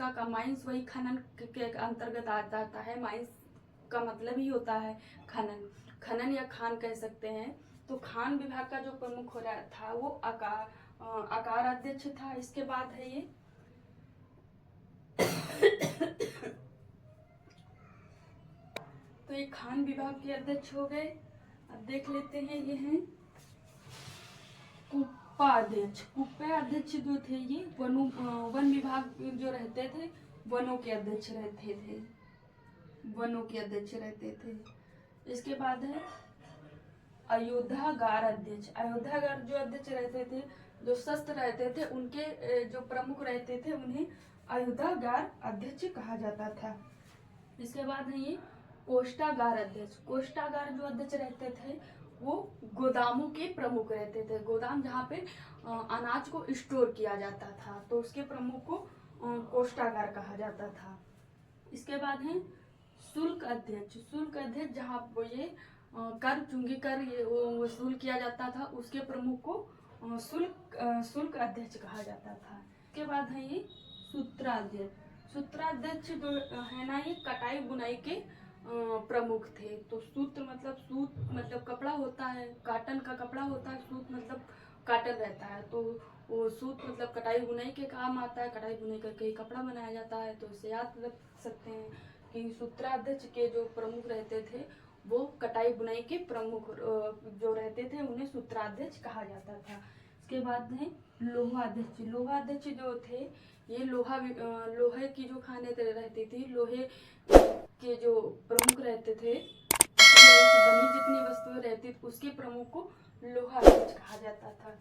वही खनन के अंतर्गत आ जाता है। माइंस का मतलब ही होता है खनन या खान कह सकते हैं। तो खान विभाग का जो प्रमुख हो रहा था वो आकार अध्यक्ष था। इसके बाद है ये तो ये खान विभाग के अध्यक्ष हो गए। अब देख लेते हैं ये हैं कुप्पा अध्यक्ष। कुप्पा अध्यक्ष जो थे ये वन विभाग जो रहते थे वनों के अध्यक्ष रहते थे। इसके बाद है अयोध्यागार अध्यक्ष। अयोध्यागार जो अध्यक्ष रहते थे, जो शस्त्र रहते थे, उनके जो प्रमुख रहते थे उन्हें अयोध्यागार अध्यक्ष कहा जाता था। इसके बाद है ये कोष्ठागार अध्यक्ष। कोष्ठागार जो अध्यक्ष रहते थे वो गोदामों के प्रमुख रहते थे। गोदाम जहाँ पे अनाज को स्टोर किया जाता था तो उसके प्रमुख को कोष्ठागार कहा जाता था। इसके बाद है शुल्क अध्यक्ष। शुल्क अध्यक्ष जहाँ ये कर चुंगी कर ये वसूल किया जाता था उसके प्रमुख को शुल्क अध्यक्ष कहा जाता था। इसके बाद है ये सूत्राध्यक्ष। सूत्राध्यक्ष जो है ना ये कटाई बुनाई के प्रमुख थे। तो सूत मतलब कपड़ा होता है, काटन का कपड़ा होता है, सूत मतलब काटन रहता है। तो वो सूत मतलब कटाई बुनाई के काम आता है, कटाई बुनाई करके ही कपड़ा बनाया जाता है। तो इसे याद रख सकते हैं कि सूत्राध्यक्ष के जो प्रमुख रहते थे वो कटाई बुनाई के प्रमुख जो रहते थे उन्हें सूत्राध्यक्ष कहा जाता था। इसके बाद है लोहाध्यक्ष। लोहाध्यक्ष जो थे ये लोहे की जो खाने रहती थी, लोहे के जो प्रमुख रहते थे बनी जितनी वस्तुएं रहती थी उसके प्रमुख को लोहाध्यक्ष कहा जाता था।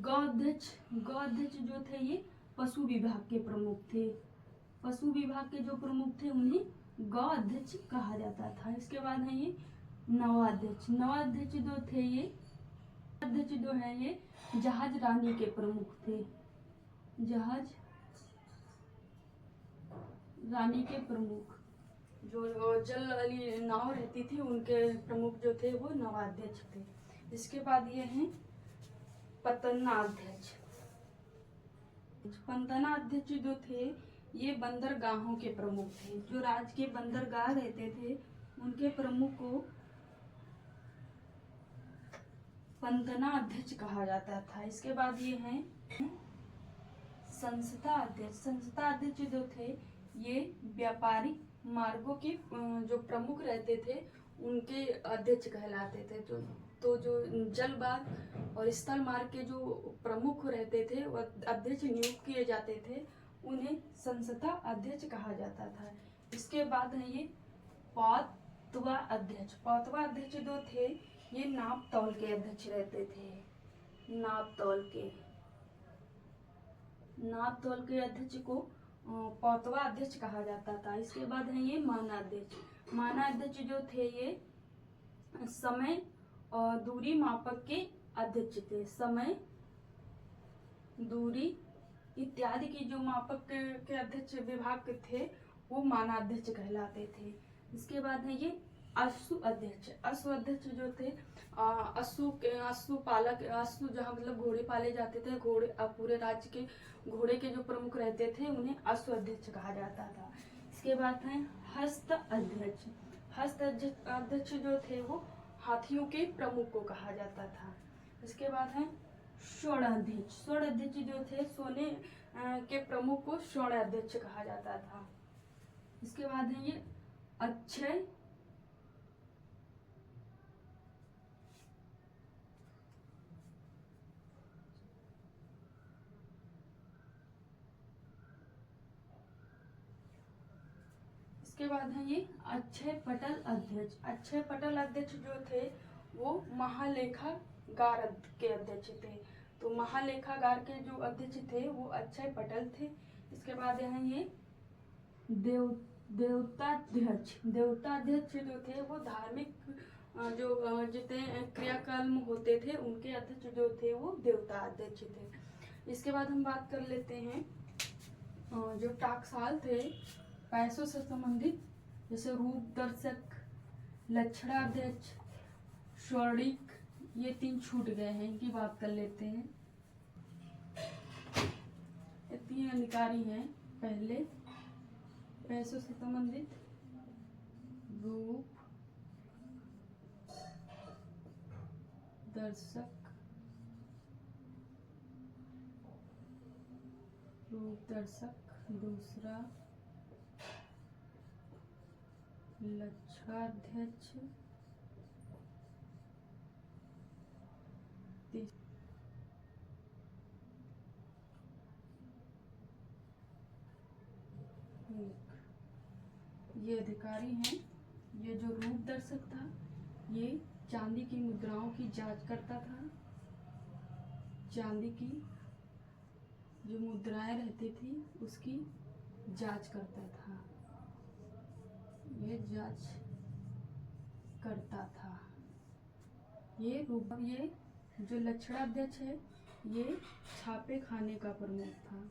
गौध्यक्ष जो थे ये पशु विभाग के प्रमुख थे। पशु विभाग के जो प्रमुख थे उन्हें गौध्यक्ष कहा जाता था। इसके बाद है ये नवाध्यक्ष। नवाध्यक्ष जो थे ये अध्यक्ष जो है ये जहाज रानी के प्रमुख थे। जहाज रानी के प्रमुख जो जल वाली नाव रहती थी उनके प्रमुख जो थे वो नवाध्यक्ष थे। इसके बाद ये हैं पतनाध्यक्ष। पतनाध्यक्ष जो थे ये बंदरगाहों के प्रमुख थे। जो राज्य के बंदरगाह रहते थे उनके प्रमुख को पतनाध्यक्ष कहा जाता था। इसके बाद ये हैं संस्था अध्यक्ष। संस्था अध्यक्ष जो थे ये व्यापारिक मार्गों के जो प्रमुख रहते थे उनके अध्यक्ष कहलाते थे। तो जो जल मार्ग और स्थल मार्ग के जो प्रमुख रहते थे वह अध्यक्ष नियुक्त किए जाते थे, उन्हें संस्था अध्यक्ष कहा जाता था। इसके बाद है ये पौतवा अध्यक्ष। पौतवा अध्यक्ष जो थे ये नाप तौल के अध्यक्ष रहते थे। नाप तौल के अध्यक्ष को पौतवा अध्यक्ष कहा जाता था। इसके बाद है ये मानाध्यक्ष। मानाध्यक्ष जो थे ये समय और दूरी मापक के अध्यक्ष थे। समय, दूरी इत्यादि की जो मापक के अध्यक्ष विभाग के थे वो मानाध्यक्ष कहलाते थे। इसके बाद है ये अश्व अध्यक्ष। अश्व अध्यक्ष जो थे अश्व पालक, अश्व जहाँ मतलब घोड़े पाले जाते थे, घोड़े पूरे राज्य के घोड़े के जो प्रमुख रहते थे उन्हें अश्व अध्यक्ष कहा जाता था। इसके बाद है हस्त अध्यक्ष। हस्त अध्यक्ष जो थे वो हाथियों के प्रमुख को कहा जाता था। इसके बाद है स्वर्ण अध्यक्ष। स्वर्ण अध्यक्ष जो थे सोने के प्रमुख को स्वर्ण अध्यक्ष कहा जाता था। इसके बाद है ये अक्षय इसके बाद है ये अक्षय पटल अध्यक्ष। अक्षय पटल अध्यक्ष जो थे वो महालेखागार के अध्यक्ष थे। तो महालेखागार के जो अध्यक्ष थे वो अक्षय पटल थे। इसके बाद है ये देवताध्यक्ष। देवताध्यक्ष जो थे वो धार्मिक जो जितने क्रियाकर्म होते थे उनके अध्यक्ष जो थे वो देवताध्यक्ष थे। इसके बाद हम बात कर लेते हैं जो टाकसाल थे पैसों से संबंधित, जैसे रूप दर्शक, लक्षणाध्यक्ष, स्वर्णिक, ये 3 छूट गए हैं, इनकी बात कर लेते हैं। ये 3 अधिकारी हैं। पहले पैसों से संबंधित रूप दर्शक, दूसरा लक्षाध्यक्ष, ये अधिकारी हैं। ये जो रूप दर्शक था ये चांदी की मुद्राओं की जांच करता था। चांदी की जो मुद्राएं रहती थी उसकी जांच करता था। ये जांच करता था। ये जो लक्षणाध्यक्ष है ये छापे खाने का प्रमुख था।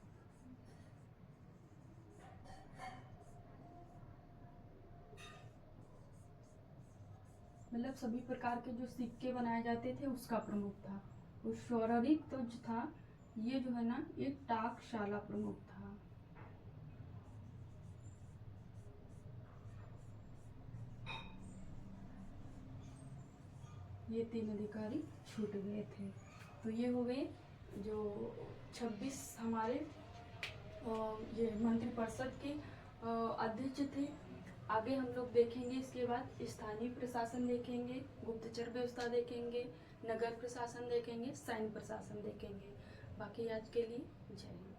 मतलब सभी प्रकार के जो सिक्के बनाए जाते थे उसका प्रमुख था। और स्वर्णिक तो जो था ये जो है ना एक टाकशाला प्रमुख था। ये 3 अधिकारी छूट गए थे। तो ये हो गए जो 26 हमारे ये मंत्रिपरिषद के अध्यक्ष थे। आगे हम लोग देखेंगे इसके बाद स्थानीय प्रशासन देखेंगे, गुप्तचर व्यवस्था देखेंगे, नगर प्रशासन देखेंगे, सैन्य प्रशासन देखेंगे। बाकी आज के लिए जय हिंद।